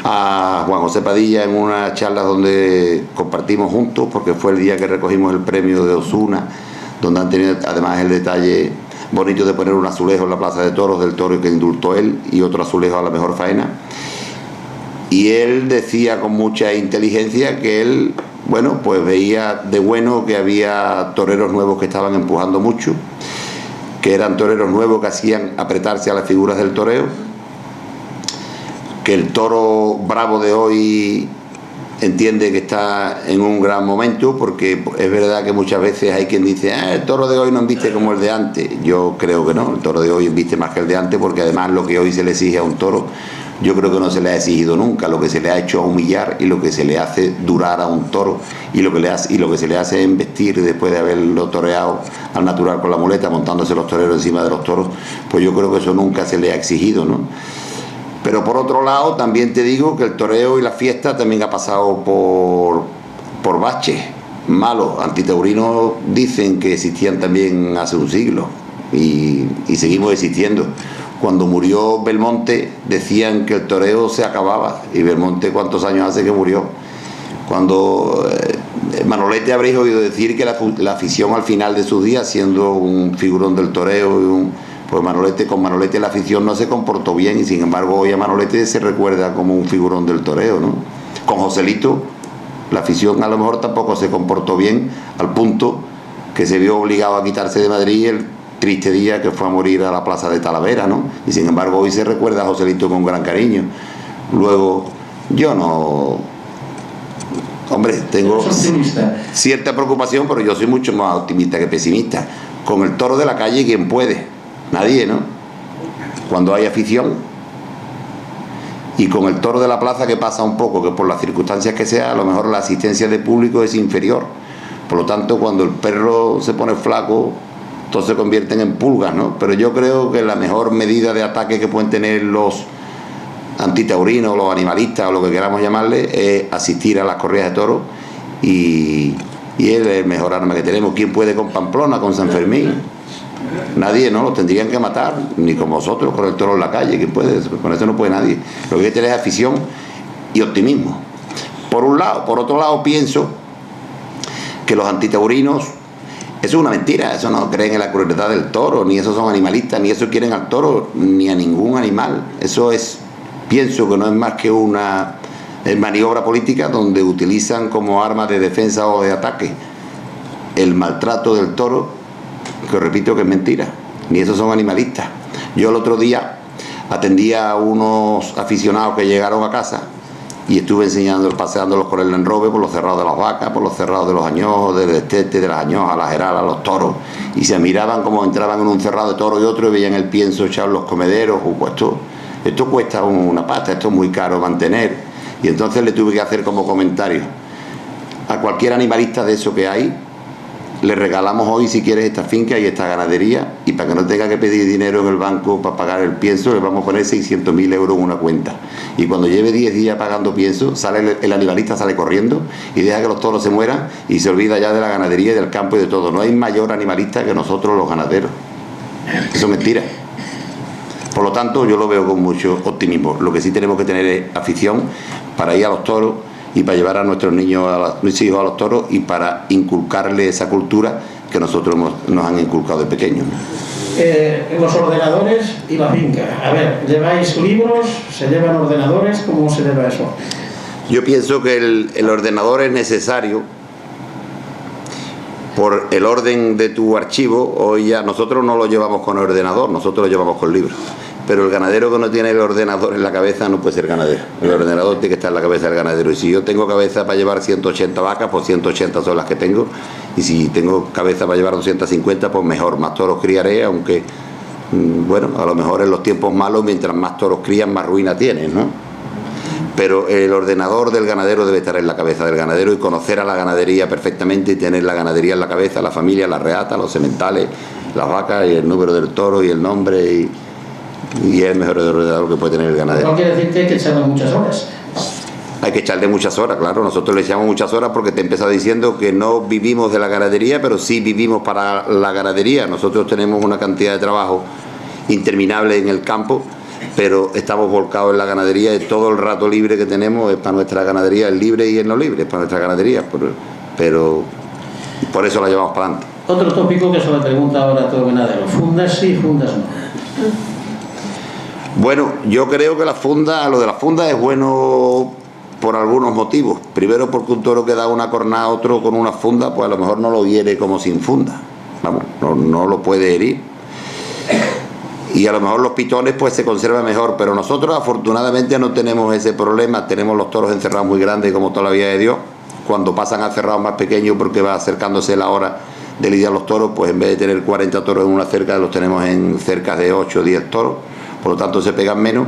a Juan José Padilla en una charla donde compartimos juntos, porque fue el día que recogimos el premio de Osuna, donde han tenido además el detalle bonito de poner un azulejo en la Plaza de Toros del toro que indultó él, y otro azulejo a la mejor faena. Y él decía con mucha inteligencia que él, bueno, pues veía de bueno que había toreros nuevos que estaban empujando mucho, que eran toreros nuevos que hacían apretarse a las figuras del toreo, que el toro bravo de hoy entiende que está en un gran momento, porque es verdad que muchas veces hay quien dice, el toro de hoy no embiste como el de antes. Yo creo que no, el toro de hoy embiste más que el de antes, porque además lo que hoy se le exige a un toro, yo creo que no se le ha exigido nunca. Lo que se le ha hecho a humillar y lo que se le hace durar a un toro, y lo que se le hace embestir después de haberlo toreado al natural con la muleta, montándose los toreros encima de los toros, pues yo creo que eso nunca se le ha exigido, ¿no? Pero por otro lado también te digo que el toreo y la fiesta también ha pasado por baches malos. Antitaurinos dicen que existían también hace un siglo, y seguimos existiendo. Cuando murió Belmonte decían que el toreo se acababa, y Belmonte ¿cuántos años hace que murió? Cuando Manolete habréis oído decir que la afición al final de sus días, siendo un figurón del toreo y un Pues Manolete, con Manolete la afición no se comportó bien y sin embargo hoy a Manolete se recuerda como un figurón del toreo, ¿no? Con Joselito la afición a lo mejor tampoco se comportó bien, al punto que se vio obligado a quitarse de Madrid el triste día que fue a morir a la plaza de Talavera, ¿no? Y sin embargo hoy se recuerda a Joselito con gran cariño. Luego, yo no... Hombre, tengo cierta preocupación, pero yo soy mucho más optimista que pesimista. Con el toro de la calle, ¿quién puede? Nadie, ¿no? Cuando hay afición. Y con el toro de la plaza, que pasa un poco, que por las circunstancias que sea, a lo mejor la asistencia de público es inferior. Por lo tanto, cuando el perro se pone flaco, todos se convierten en pulgas, ¿no? Pero yo creo que la mejor medida de ataque que pueden tener los antitaurinos, los animalistas o lo que queramos llamarle, es asistir a las corridas de toros y es el mejor arma que tenemos. ¿Quién puede con Pamplona, con San Fermín? Nadie, ¿no? Los tendrían que matar, ni con vosotros, con el toro en la calle. ¿Quién puede? Con eso no puede nadie. Lo que hay que tener es afición y optimismo. Por un lado. Por otro lado, pienso que los antitaurinos, eso es una mentira, eso no creen en la crueldad del toro, ni esos son animalistas, ni eso quieren al toro, ni a ningún animal. Eso es, pienso que no es más que una maniobra política donde utilizan como arma de defensa o de ataque el maltrato del toro, que repito que es mentira, ni esos son animalistas. Yo el otro día atendía a unos aficionados que llegaron a casa y estuve paseándolos por el enrobe, por los cerrados de las vacas, por los cerrados de los añojos, del destete, de las añojas, las heralas, los toros, y se miraban como entraban en un cerrado de toro y otro y veían el pienso echado en los comederos. Pues esto cuesta una pasta, esto es muy caro mantener. Y entonces le tuve que hacer como comentario a cualquier animalista de eso que hay: le regalamos hoy, si quieres, esta finca y esta ganadería, y para que no tenga que pedir dinero en el banco para pagar el pienso, le vamos a poner 600.000 euros en una cuenta. Y cuando lleve 10 días pagando pienso, el animalista sale corriendo y deja que los toros se mueran y se olvida ya de la ganadería y del campo y de todo. No hay mayor animalista que nosotros los ganaderos. Eso es mentira. Por lo tanto, yo lo veo con mucho optimismo. Lo que sí tenemos que tener es afición para ir a los toros y para llevar a nuestros niños, a mis hijos a los toros, y para inculcarles esa cultura que nosotros nos han inculcado de pequeños. Los ordenadores y la finca. A ver, ¿lleváis libros? ¿Se llevan ordenadores? ¿Cómo se lleva eso? Yo pienso que el ordenador es necesario por el orden de tu archivo. Hoy ya nosotros no lo llevamos con ordenador, nosotros lo llevamos con libros. Pero el ganadero que no tiene el ordenador en la cabeza no puede ser ganadero. El ordenador tiene que estar en la cabeza del ganadero. Y si yo tengo cabeza para llevar 180 vacas, pues 180 son las que tengo. Y si tengo cabeza para llevar 250, pues mejor, más toros criaré, aunque, bueno, a lo mejor en los tiempos malos, mientras más toros crían, más ruina tienes, ¿no? Pero el ordenador del ganadero debe estar en la cabeza del ganadero y conocer a la ganadería perfectamente y tener la ganadería en la cabeza, la familia, la reata, los sementales, las vacas y el número del toro y el nombre y es el mejor ordenador que puede tener el ganadero. No quiere decir que hay que echarle muchas horas. Hay que echarle muchas horas, claro. Nosotros le echamos muchas horas porque te he empezado diciendo que no vivimos de la ganadería, pero sí vivimos para la ganadería. Nosotros tenemos una cantidad de trabajo interminable en el campo, pero estamos volcados en la ganadería y todo el rato libre que tenemos es para nuestra ganadería, el libre y el no libre, es para nuestra ganadería, pero por eso la llevamos para adelante. Otro tópico que se le pregunta ahora a todo ganadero: fundas sí, fundas no. Bueno, yo creo que lo de las fundas es bueno por algunos motivos. Primero, porque un toro que da una cornada a otro con una funda, pues a lo mejor no lo hiere como sin funda. Vamos, no lo puede herir. Y a lo mejor los pitones pues se conservan mejor, pero nosotros afortunadamente no tenemos ese problema. Tenemos los toros encerrados muy grandes como toda la vida de Dios. Cuando pasan a cerrados más pequeños, porque va acercándose la hora de lidiar los toros, pues en vez de tener 40 toros en una cerca, los tenemos en cercas de 8 o 10 toros. Por lo tanto se pegan menos.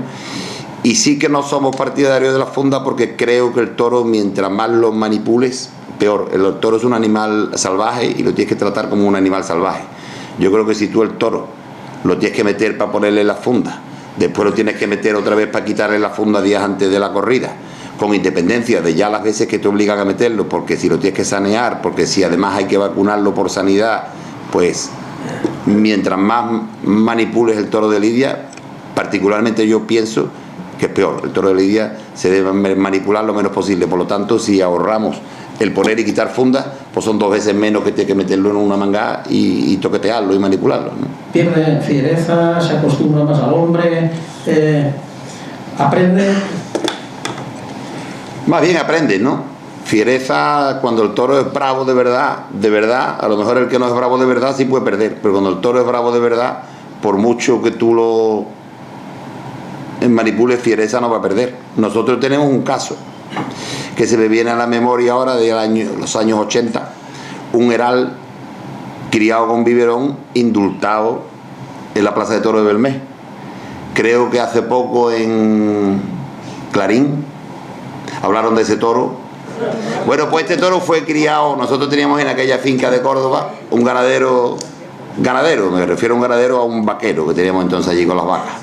Y sí que no somos partidarios de la funda, porque creo que el toro, mientras más lo manipules, peor. El toro es un animal salvaje y lo tienes que tratar como un animal salvaje. Yo creo que si tú el toro lo tienes que meter para ponerle la funda, después lo tienes que meter otra vez para quitarle la funda días antes de la corrida, con independencia de ya las veces que te obligan a meterlo, porque si lo tienes que sanear, porque si además hay que vacunarlo por sanidad, pues mientras más manipules el toro de lidia, particularmente yo pienso que es peor. El toro de lidia se debe manipular lo menos posible. Por lo tanto, si ahorramos el poner y quitar fundas, pues son 2 veces menos que tienes que meterlo en una mangá y toquetearlo y manipularlo, ¿no? pierde fiereza, se acostumbra más al hombre, aprende. Más bien aprende, ¿no? Fiereza, cuando el toro es bravo de verdad, a lo mejor el que no es bravo de verdad sí puede perder, pero cuando el toro es bravo de verdad, por mucho que tú lo manipules, fiereza no va a perder. Nosotros tenemos un caso que se me viene a la memoria ahora de los años 80, un heral criado con biberón, indultado en la Plaza de Toros de Belmés. Creo que hace poco en Clarín hablaron de ese toro. Bueno, pues este toro fue criado, nosotros teníamos en aquella finca de Córdoba un ganadero, me refiero a un ganadero, a un vaquero que teníamos entonces allí con las vacas.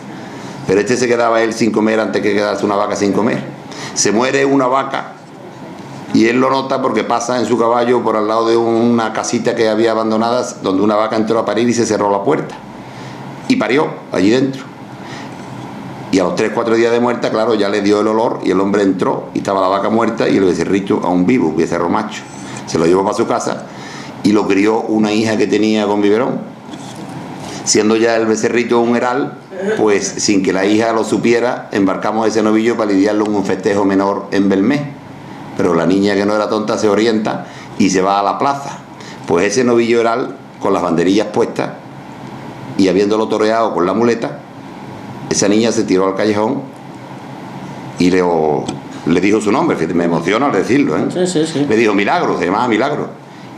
Pero este se quedaba él sin comer antes que quedarse una vaca sin comer. Se muere una vaca y él lo nota porque pasa en su caballo por al lado de una casita que había abandonada donde una vaca entró a parir y se cerró la puerta. Y parió allí dentro. Y a los 3-4 días de muerta, claro, ya le dio el olor y el hombre entró y estaba la vaca muerta y el becerrito aún vivo, un becerro macho. Se lo llevó para su casa y lo crió una hija que tenía con biberón. Siendo ya el becerrito un heral, pues sin que la hija lo supiera, embarcamos ese novillo para lidiarlo en un festejo menor en Belmés. Pero la niña, que no era tonta, se orienta y se va a la plaza. Pues ese novillo heral, con las banderillas puestas y habiéndolo toreado con la muleta, esa niña se tiró al callejón y le dijo su nombre. Me emociona al decirlo, ¿eh? Sí. Le dijo Milagro, se llamaba Milagro.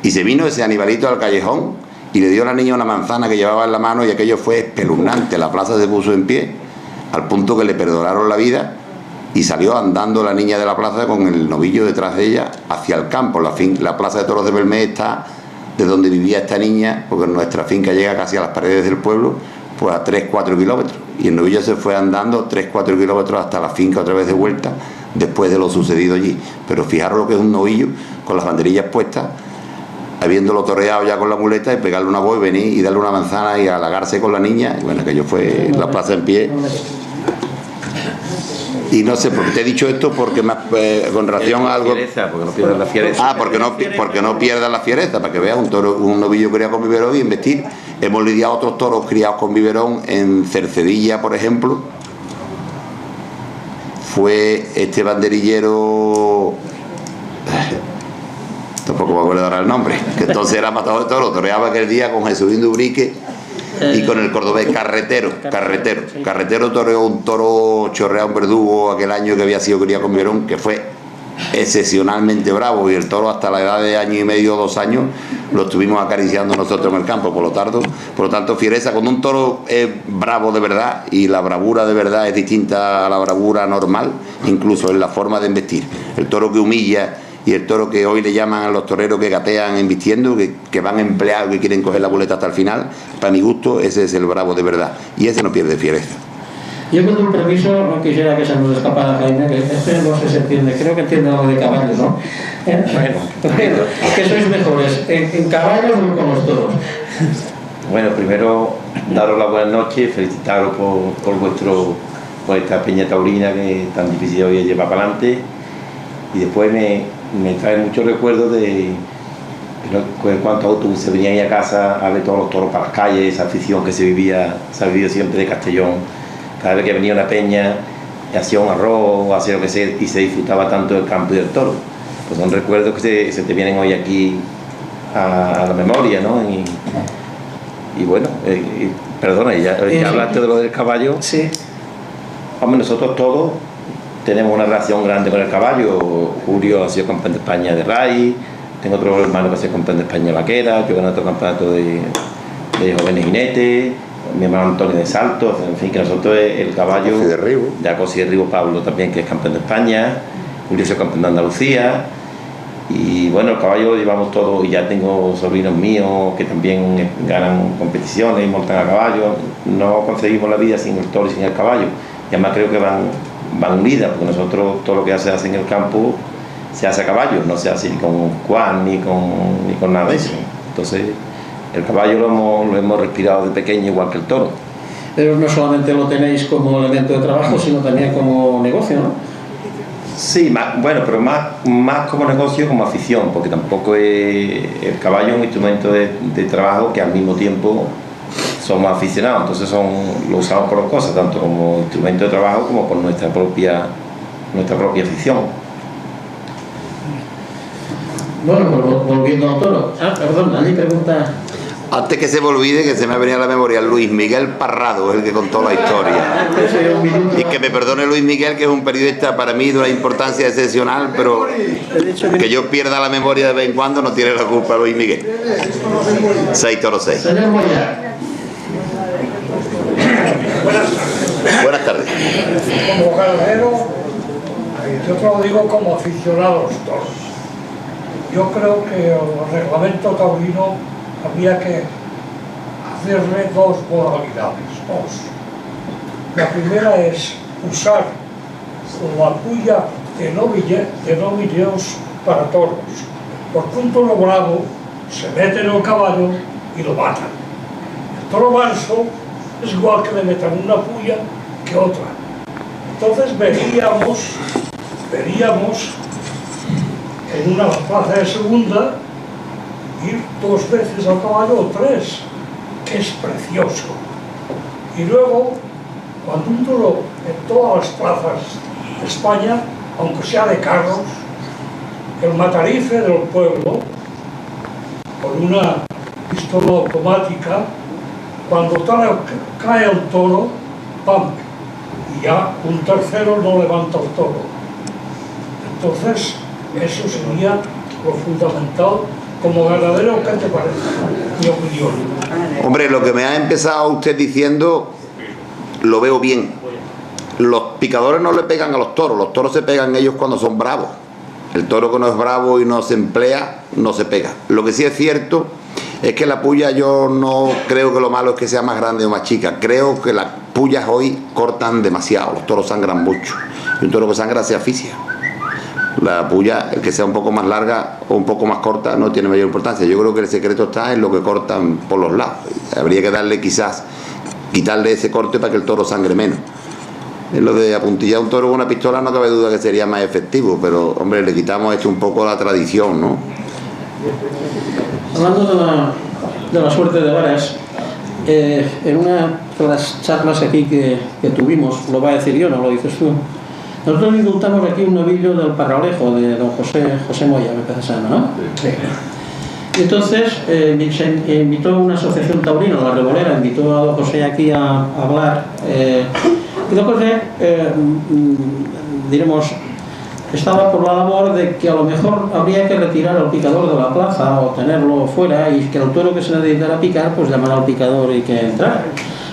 Y se vino ese animalito al callejón y le dio a la niña una manzana que llevaba en la mano y aquello fue espeluznante. La plaza se puso en pie al punto que le perdonaron la vida y salió andando la niña de la plaza con el novillo detrás de ella hacia el campo. La plaza de toros de Belmés está de donde vivía esta niña, porque nuestra finca llega casi a las paredes del pueblo, pues a 3-4 kilómetros. Y el novillo se fue andando 3-4 kilómetros hasta la finca otra vez de vuelta, después de lo sucedido allí. Pero fijaros lo que es un novillo con las banderillas puestas, habiéndolo toreado ya con la muleta, y pegarle una voz y venir y darle una manzana y halagarse con la niña. Y bueno, aquello fue la plaza en pie. Y no sé por qué te he dicho esto, porque más con relación a algo. Porque no pierdas la fiereza. Porque no pierdas la fiereza, para que veas un novillo criado con biberón y investir. Hemos lidiado otros toros criados con biberón en Cercedilla, por ejemplo. Fue este banderillero, tampoco me acuerdo ahora el nombre, que entonces era matador de toros, toreaba aquel día con Jesús Ubrique y con el cordobés Carretero toreó un toro chorreado, un verdugo, aquel año que había sido criado con biberón, que fue excepcionalmente bravo, y el toro hasta la edad de año y medio, 2 años, lo estuvimos acariciando nosotros en el campo. Por lo tanto, fiereza, cuando un toro es bravo de verdad, y la bravura de verdad es distinta a la bravura normal, incluso en la forma de embestir. El toro que humilla y el toro que hoy le llaman a los toreros que gatean embistiendo, que van empleados, que quieren coger la boleta hasta el final, para mi gusto ese es el bravo de verdad, y ese no pierde fiereza. Yo, con tu permiso, no quisiera que se nos escapara Jaime, que este no sé si se entiende, creo que entiende algo de caballos, ¿no? Bueno, ¿qué sois mejores, en caballos o con los toros? Bueno, primero daros la buena noche, felicitaros por esta peña taurina que tan difícil hoy es llevar para adelante, y después me trae muchos recuerdos de cuántos autobuses venían ahí a casa a ver todos los toros para las calles, esa afición que se ha vivido siempre de Castellón. Cada vez que venía una peña, hacía un arroz, hacía lo que sea, y se disfrutaba tanto del campo y del toro. Pues son recuerdos que se te vienen hoy aquí a la memoria, ¿no? Y bueno, perdona, ya hablaste de lo del caballo. Sí. Hombre, nosotros todos tenemos una relación grande con el caballo. Julio ha sido campeón de España de RAI, tengo otro hermano que ha sido campeón de España de vaquera, yo gané otro campeonato de jóvenes jinetes, mi hermano Antonio de saltos, en fin, que nosotros el caballo, ya Cosi de Ribo Pablo también, que es campeón de España, Julio es campeón de Andalucía, y bueno, el caballo lo llevamos todo, y ya tengo sobrinos míos que también ganan competiciones y montan a caballo. No conseguimos la vida sin el toro y sin el caballo, y además creo que van unidas, porque nosotros todo lo que se hace en el campo se hace a caballo, no se hace ni con Juan ni con nada de eso. Entonces el caballo lo hemos respirado de pequeño, igual que el toro. Pero no solamente lo tenéis como elemento de trabajo, sino también como negocio, ¿no? Sí, pero más como negocio, como afición, porque tampoco el caballo es un instrumento de trabajo que al mismo tiempo somos aficionados, entonces lo usamos por dos cosas, tanto como instrumento de trabajo como por nuestra propia afición. Bueno, pues volviendo al toro. Perdón, allí pregunta. Antes que se me olvide, que se me ha venido a la memoria, Luis Miguel Parrado es el que contó la historia. Y que me perdone Luis Miguel, que es un periodista para mí de una importancia excepcional, pero que yo pierda la memoria de vez en cuando no tiene la culpa Luis Miguel. 6 toros 6. Señor Moya. Buenas tardes. Como ganadero, yo te lo digo como aficionado a los toros. Yo creo que el reglamento taurino habría que hacerle dos modalidades. La primera es usar la puya de novillos para toros. Porque un toro bravo se mete en el caballo y lo matan. El toro manso es igual que le metan una puya que otra. Entonces veríamos en una plaza de segunda ir 2 veces al caballo o 3, que es precioso. Y luego, cuando un toro en todas las plazas de España, aunque sea de carros, el matarife del pueblo, con una pistola automática, cuando cae el toro, ¡pam! Y ya un tercero no levanta el toro. Entonces, eso sería lo fundamental. Como ganadero, ¿qué te parece? Mi opinión. Hombre, lo que me ha empezado usted diciendo lo veo bien. Los picadores no le pegan a los toros se pegan ellos cuando son bravos. El toro que no es bravo y no se emplea, no se pega. Lo que sí es cierto es que la puya, yo no creo que lo malo es que sea más grande o más chica. Creo que las puyas hoy cortan demasiado, los toros sangran mucho. Y un toro que sangra se asfixia. La puya, el que sea un poco más larga o un poco más corta, no tiene mayor importancia. Yo creo que el secreto está en lo que cortan por los lados. Habría que darle quitarle ese corte para que el toro sangre menos. En lo de apuntillar un toro con una pistola no cabe duda que sería más efectivo, pero hombre, le quitamos esto un poco la tradición, ¿no? Hablando de la suerte de varas, en una de las charlas aquí que tuvimos, lo va a decir yo, no lo dices tú. Nosotros indultamos aquí un novillo del Parralejo, de don José Moya, me parece, ¿no? Sí. Y entonces se invitó a una asociación taurina, la Revolera, invitó a don José aquí a hablar. Y don José, diremos, estaba por la labor de que a lo mejor habría que retirar al picador de la plaza o tenerlo fuera y que el toro que se dedicara a picar, pues llamar al picador y que entrara.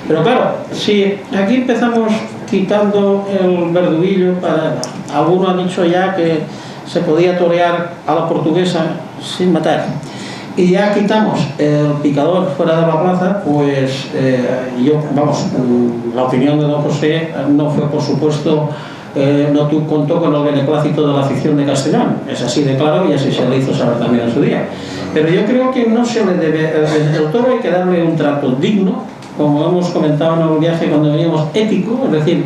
Pero claro, si aquí empezamos quitando el verduguillo, alguno ha dicho ya que se podía torear a la portuguesa sin matar, y ya quitamos el picador fuera de la plaza, pues la opinión de don José no fue, por supuesto, no contó con el beneplácito de la afición de Castellón, es así de claro y así se le hizo saber también en su día. Pero yo creo que no se le debe, el toro hay que darle un trato digno, como hemos comentado en el viaje cuando veníamos, ético, es decir,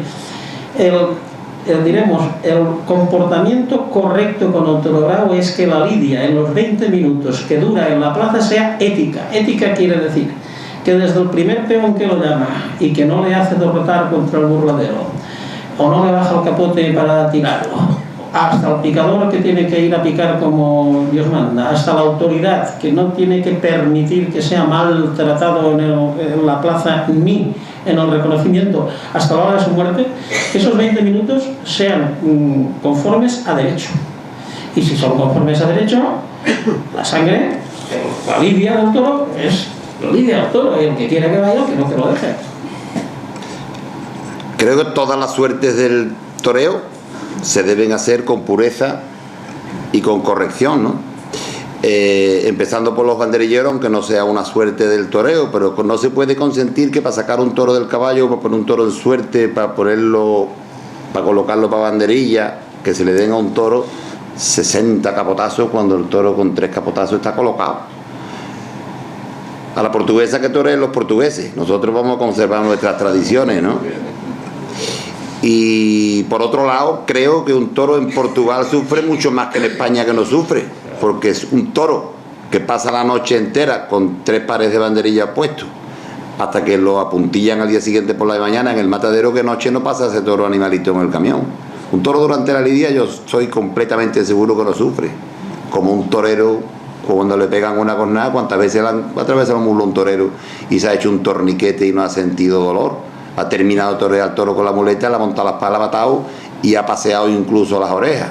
el comportamiento correcto con el toro bravo es que la lidia en los 20 minutos que dura en la plaza sea ética. Ética quiere decir que desde el primer peón que lo llama y que no le hace derrotar contra el burladero o no le baja el capote para tirarlo, hasta el picador que tiene que ir a picar como Dios manda, hasta la autoridad que no tiene que permitir que sea maltratado en la plaza ni en el reconocimiento hasta la hora de su muerte, que esos 20 minutos sean conformes a derecho. Y si son conformes a derecho, la sangre, la lidia del toro, es la lidia del toro, y el que quiera que vaya, que no que lo deje. Creo que todas las suertes del toreo se deben hacer con pureza y con corrección, ¿no? Empezando por los banderilleros, aunque no sea una suerte del toreo, pero no se puede consentir que para sacar un toro del caballo, para poner un toro en suerte, para colocarlo para banderilla, que se le den a un toro 60 capotazos cuando el toro con 3 capotazos está colocado. A la portuguesa que toreen los portugueses, nosotros vamos a conservar nuestras tradiciones, ¿no? Y por otro lado, creo que un toro en Portugal sufre mucho más que en España, que no sufre, porque es un toro que pasa la noche entera con 3 pares de banderillas puestos, hasta que lo apuntillan al día siguiente por la mañana en el matadero, que noche no pasa ese toro animalito en el camión. Un toro durante la lidia yo soy completamente seguro que no sufre, como un torero cuando le pegan una cornada. ¿Cuántas veces lo muslo un torero y se ha hecho un torniquete y no ha sentido dolor? Ha terminado de torear al toro con la muleta, le ha montado la espalda, ha matado y ha paseado incluso las orejas,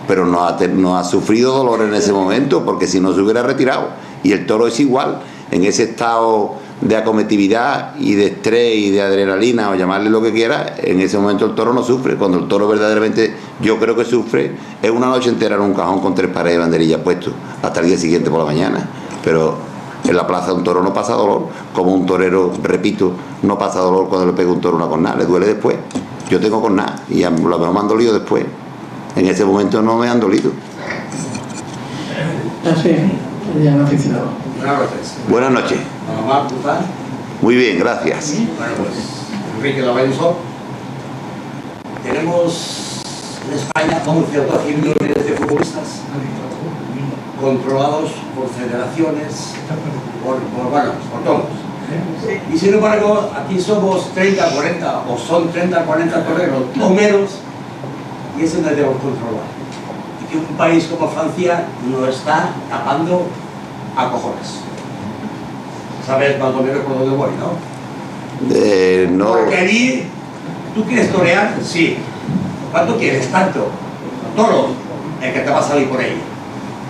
pero no ha sufrido dolor en ese momento, porque si no se hubiera retirado. Y el toro es igual, en ese estado de acometividad y de estrés y de adrenalina, o llamarle lo que quiera, en ese momento el toro no sufre. Cuando el toro verdaderamente, yo creo que sufre, es una noche entera en un cajón con 3 pares de banderillas puestos hasta el día siguiente por la mañana. Pero en la plaza un toro no pasa dolor, como un torero, repito, no pasa dolor cuando le pega un toro una cornada, le duele después. Yo tengo cornada y a lo mejor me han dolido después, en ese momento no me han dolido. Así, ya no aficionado. Buenas noches. Buenas noches. Mamá, ¿cómo estás? Muy bien, gracias. Bueno, pues Enrique Lavalleso. Tenemos en España 11 o 12 millones de futbolistas controlados por federaciones, por todos. Y sin embargo, aquí somos 30, 40, o son 30, 40 toreros o menos, y eso no debemos controlar. Y que un país como Francia nos está tapando a cojones. ¿Sabes más o menos por dónde voy, no? No. Porque allí, ¿tú quieres torear? Sí. ¿Cuánto quieres? Tanto. Toro, el que te va a salir por ahí.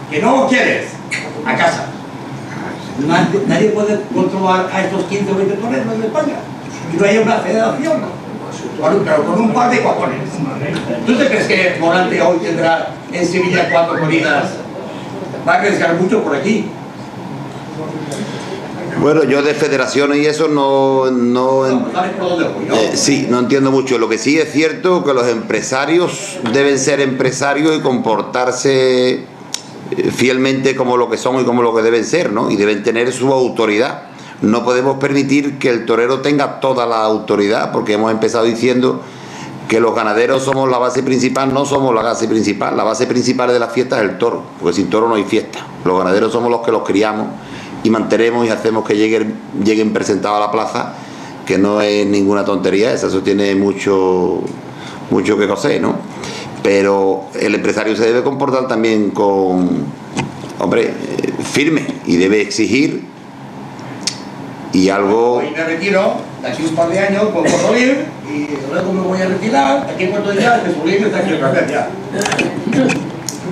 ¿Que no quieres? A casa. Nadie puede controlar a estos 15 o 20 toreros de España. Y no hay una federación, pero con un par de cojones. ¿Tú te crees que Morante hoy tendrá en Sevilla 4 corridas? Va a arriesgar mucho por aquí. Bueno, yo de federaciones y eso no ¿Sabes por dónde voy, no? sí, no entiendo mucho. Lo que sí es cierto que los empresarios deben ser empresarios y comportarse fielmente como lo que son y como lo que deben ser, ¿no? Y deben tener su autoridad. No podemos permitir que el torero tenga toda la autoridad, porque hemos empezado diciendo que los ganaderos somos la base principal. No somos la base principal. La base principal de la fiesta es el toro, porque sin toro no hay fiesta. Los ganaderos somos los que los criamos y mantenemos y hacemos que lleguen presentados a la plaza, que no es ninguna tontería, eso tiene mucho que coser, ¿no? Pero el empresario se debe comportar también firme, y debe exigir y algo. Hoy me retiro, de aquí un par de años, con Puerto Libre, y luego me voy a retirar, de aquí en Puerto Díaz, de su libre está aquí otra vez ya.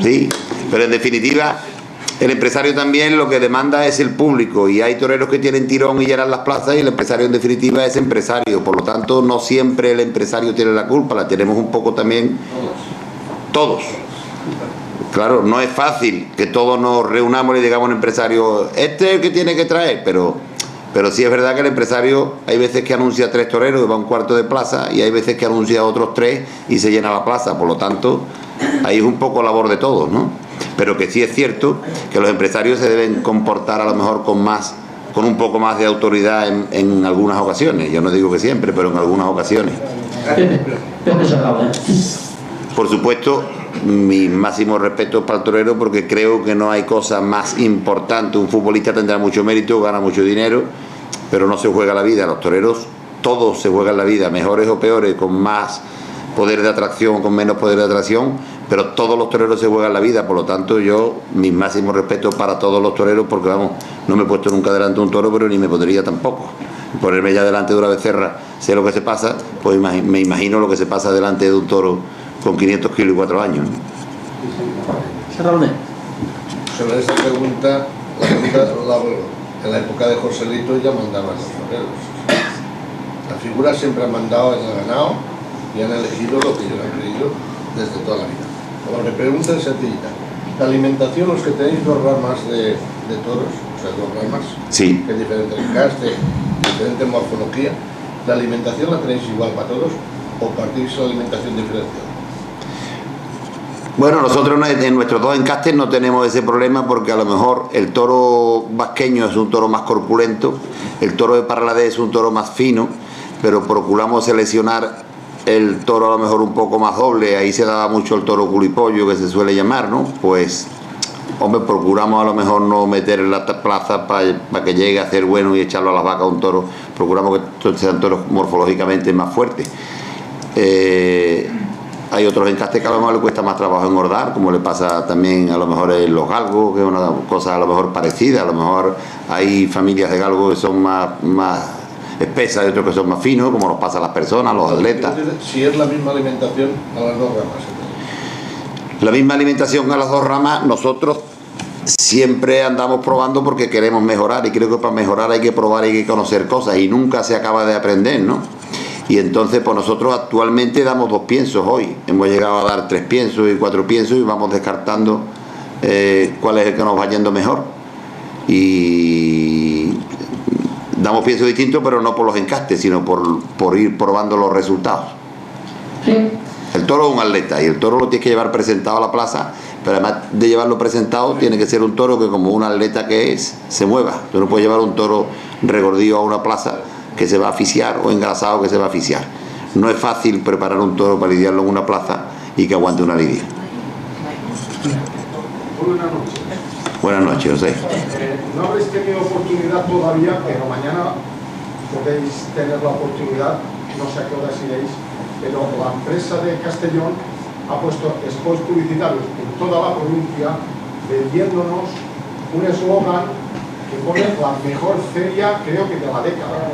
Sí, pero en definitiva, el empresario también lo que demanda es el público, y hay toreros que tienen tirón y llenan las plazas, y el empresario en definitiva es empresario. Por lo tanto, no siempre el empresario tiene la culpa, la tenemos un poco también todos. Claro, no es fácil que todos nos reunamos y le digamos al empresario, este es el que tiene que traer, pero sí es verdad que el empresario hay veces que anuncia 3 toreros y va a un cuarto de plaza, y hay veces que anuncia otros 3 y se llena la plaza. Por lo tanto, ahí es un poco labor de todos, ¿no? Pero que sí es cierto que los empresarios se deben comportar a lo mejor con un poco más de autoridad en algunas ocasiones. Yo no digo que siempre, pero en algunas ocasiones. Por supuesto, mis máximos respetos para el torero, porque creo que no hay cosa más importante. Un futbolista tendrá mucho mérito, gana mucho dinero, pero no se juega la vida. Los toreros, todos se juegan la vida, mejores o peores, con más poder de atracción, con menos poder de atracción, pero todos los toreros se juegan la vida. Por lo tanto, yo, mis máximos respetos para todos los toreros, porque vamos, no me he puesto nunca delante de un toro, pero ni me pondría tampoco. Ponerme ya delante de una becerra, sé lo que se pasa, pues me imagino lo que se pasa delante de un toro con 500 kilos y 4 años. Sobre esa pregunta, en la época de Joselito ya mandaban los toreros. Las figuras siempre han mandado en el ganado y han elegido lo que ellos han creído desde toda la vida. Como me pregunta es sencillita. La alimentación, los que tenéis 2 ramas de toros, o sea, 2 ramas, Sí. que es diferente el caste, diferente morfología, ¿la alimentación la tenéis igual para todos o partís la alimentación diferenciada? Bueno, nosotros en nuestros 2 encastes no tenemos ese problema, porque a lo mejor el toro vasqueño es un toro más corpulento, el toro de Parladés es un toro más fino, pero procuramos seleccionar el toro a lo mejor un poco más doble. Ahí se daba mucho el toro culipollo, que se suele llamar, ¿no? Pues hombre, procuramos a lo mejor no meter en la plaza para que llegue a ser bueno y echarlo a las vacas a un toro. Procuramos que sean toros morfológicamente más fuertes. Hay otros encastes que a lo mejor le cuesta más trabajo engordar, como le pasa también a lo mejor en los galgos, que es una cosa a lo mejor parecida. A lo mejor hay familias de galgos que son más espesas y otros que son más finos, como nos pasa a las personas, los atletas. Si es la misma alimentación a las dos ramas. La misma alimentación a las dos ramas, nosotros siempre andamos probando porque queremos mejorar, y creo que para mejorar hay que probar, hay que conocer cosas, y nunca se acaba de aprender, ¿no? Y entonces pues nosotros actualmente damos 2 piensos hoy, hemos llegado a dar 3 piensos y 4 piensos y vamos descartando cuál es el que nos va yendo mejor, y damos piensos distintos, pero no por los encastes, sino por ir probando los resultados. Sí. El toro es un atleta y el toro lo tienes que llevar presentado a la plaza, pero además de llevarlo presentado tiene que ser un toro que, como un atleta que es, se mueva. Tú no puedes llevar un toro regordío a una plaza que se va a asfixiar, o engrasado que se va a asfixiar. No es fácil preparar un toro para lidiarlo en una plaza y que aguante una lidia. Buenas noches. Buenas noches, José. No habréis tenido oportunidad todavía, pero mañana podéis tener la oportunidad, no sé a qué horas iréis, pero la empresa de Castellón ha puesto spots publicitarios en toda la provincia vendiéndonos un eslogan que pone la mejor feria, creo que de la década.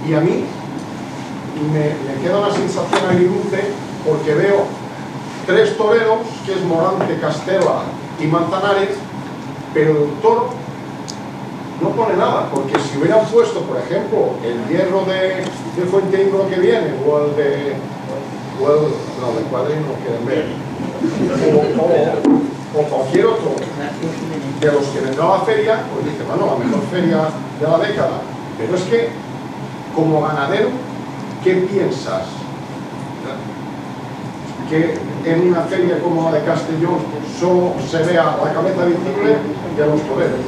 Y a mí me queda una sensación agridulce porque veo 3 toreros, que es Morante, Castela y Manzanares, pero el toro no pone nada, porque si hubieran puesto, por ejemplo, el hierro de Fuenteimbro que viene, o el de Cuadrín no quieren ver, o cualquier otro de los que vendrá a la feria, pues dice, bueno, la mejor feria de la década. Pero es que, como ganadero, ¿qué piensas? Que en una feria como la de Castellón solo se vea la cabeza visible de los toreros,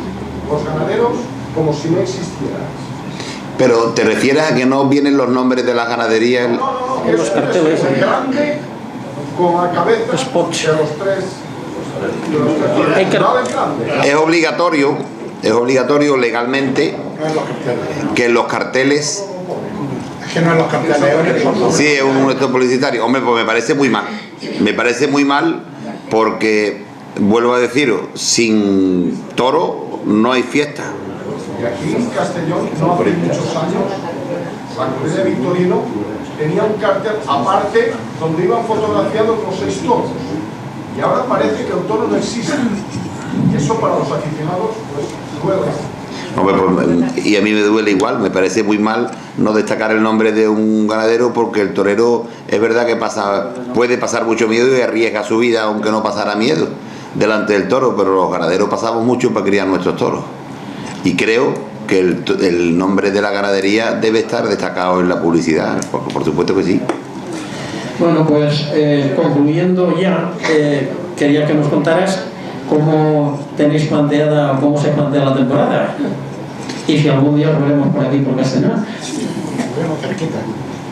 los ganaderos como si no existieran. Pero ¿te refieres a que no vienen los nombres de las ganaderías? No, que es un grande con la cabeza Spots. de los tres. Es obligatorio legalmente que en los carteles. Es que no en los carteles. Sí, es un acto publicitario. Hombre, pues me parece muy mal. Me parece muy mal porque, vuelvo a deciros, sin toro no hay fiesta. Y aquí en Castellón, no hace muchos años, la corrida de Victorino tenía un cartel aparte donde iban fotografiados los 6 toros. Y ahora parece que el toro no existe. Y eso para los aficionados, pues, duele. Hombre, pues, y a mí me duele igual, me parece muy mal no destacar el nombre de un ganadero, porque el torero es verdad que puede pasar mucho miedo y arriesga su vida aunque no pasara miedo delante del toro, pero los ganaderos pasamos mucho para criar nuestros toros. Y creo que el nombre de la ganadería debe estar destacado en la publicidad, porque por supuesto que sí. Bueno, pues concluyendo ya, quería que nos contaras cómo tenéis planteada, cómo se plantea la temporada, y si algún día os veremos por aquí por Castellón.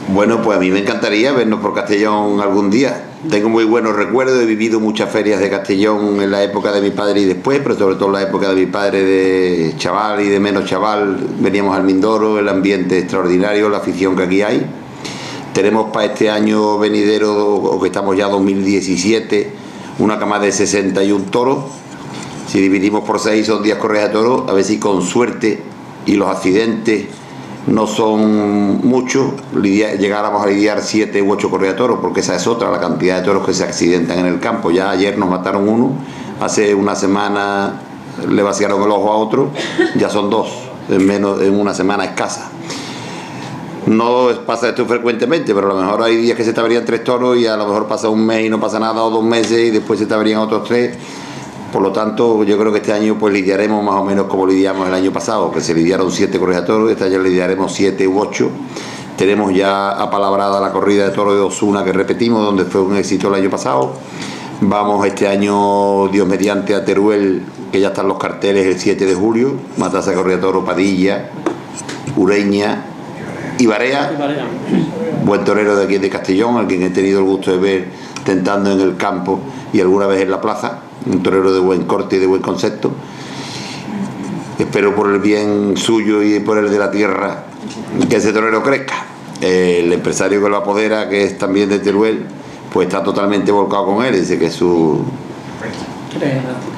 Bueno, pues a mí me encantaría vernos por Castellón algún día. Tengo muy buenos recuerdos, he vivido muchas ferias de Castellón en la época de mi padre y después, pero sobre todo en la época de mi padre de chaval y de menos chaval. Veníamos al Mindoro, el ambiente extraordinario, la afición que aquí hay. Tenemos para este año venidero, o que estamos ya 2017, una cama de 61 toros. Si dividimos por 6 son 10 correas de toros, a ver si con suerte y los accidentes no son muchos, llegáramos a lidiar 7 u 8 correas de toros, porque esa es otra, la cantidad de toros que se accidentan en el campo. Ya ayer nos mataron uno, hace una semana le vaciaron el ojo a otro, ya son 2 en una semana escasa. No pasa esto frecuentemente, pero a lo mejor hay días que se te averían 3 toros y a lo mejor pasa un mes y no pasa nada, o 2 meses y después se te averían otros 3. Por lo tanto, yo creo que este año pues lidiaremos más o menos como lidiamos el año pasado, que se lidiaron 7 corridas de toros. Este año lidiaremos 7 u 8. Tenemos ya apalabrada la corrida de toros de Osuna, que repetimos, donde fue un éxito el año pasado. Vamos este año, Dios mediante, a Teruel, que ya están los carteles el 7 de julio. Matanza de corrida de toro, Padilla, Ureña y Barea. Buen torero de aquí de Castellón, al quien he tenido el gusto de ver tentando en el campo y alguna vez en la plaza. un torero de buen corte y de buen concepto. Espero por el bien suyo y por el de la tierra que ese torero crezca. El empresario que lo apodera, que es también de Teruel, pues está totalmente volcado con él, dice que es su...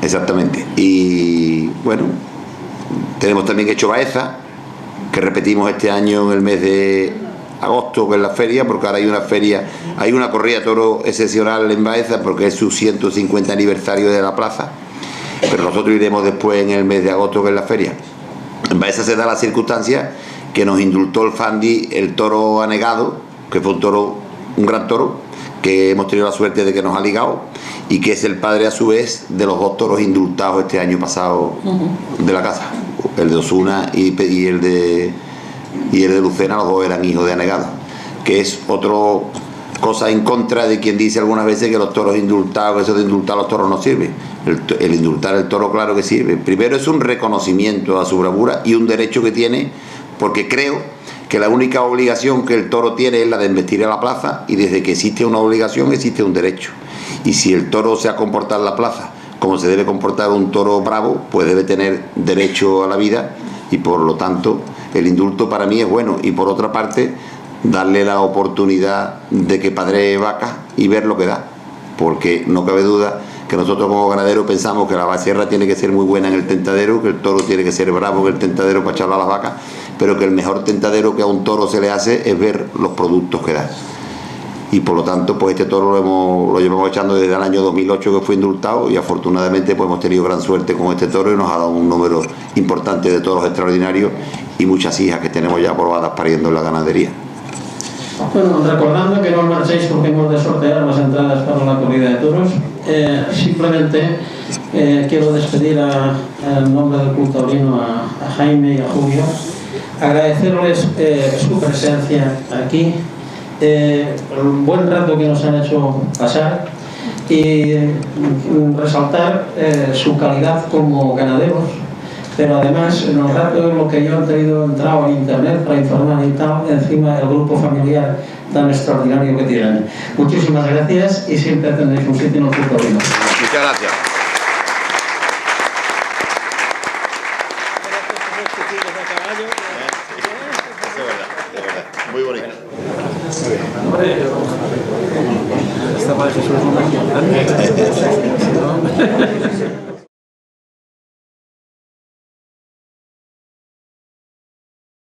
Exactamente. Y bueno, tenemos también Hecho Baeza, que repetimos este año en el mes de agosto, que es la feria, porque ahora hay una feria, hay una corrida de toro excepcional en Baeza, porque es su 150 aniversario de la plaza, pero nosotros iremos después en el mes de agosto, que es la feria. En Baeza se da la circunstancia que nos indultó el Fandi el toro anegado, que fue un gran toro, que hemos tenido la suerte de que nos ha ligado, y que es el padre a su vez de los dos toros indultados este año pasado de la casa, el de Osuna y el de Lucena. Los dos eran hijos de anegados, que es otra cosa en contra de quien dice algunas veces que los toros indultados, eso de indultar a los toros no sirve. El indultar el toro, claro que sirve. Primero es un reconocimiento a su bravura y un derecho que tiene, porque creo que la única obligación que el toro tiene es la de embestir a la plaza, y desde que existe una obligación existe un derecho. Y si el toro se ha comportado en la plaza como se debe comportar un toro bravo, pues debe tener derecho a la vida, y por lo tanto el indulto para mí es bueno. Y por otra parte, darle la oportunidad de que padree vacas y ver lo que da, porque no cabe duda que nosotros como ganaderos pensamos que la becerra tiene que ser muy buena en el tentadero, que el toro tiene que ser bravo en el tentadero para echarle a las vacas, pero que el mejor tentadero que a un toro se le hace es ver los productos que da. Y por lo tanto, pues este toro lo llevamos echando desde el año 2008, que fue indultado, y afortunadamente pues hemos tenido gran suerte con este toro, y nos ha dado un número importante de toros extraordinarios y muchas hijas que tenemos ya probadas pariendo en la ganadería. Bueno, recordando que no marchéis porque hemos de sortear las entradas para la corrida de toros, simplemente quiero despedir en nombre del Club Taurino a Jaime y a Julio, agradecerles su presencia aquí, el buen rato que nos han hecho pasar, y resaltar su calidad como ganaderos, pero además en el rato en lo que yo he entrado en internet para informar y tal, encima del grupo familiar tan extraordinario que tienen. Muchísimas gracias, y siempre tendréis un sitio en el Club Taurino. Muchas gracias. Muy bonito. Esta parece su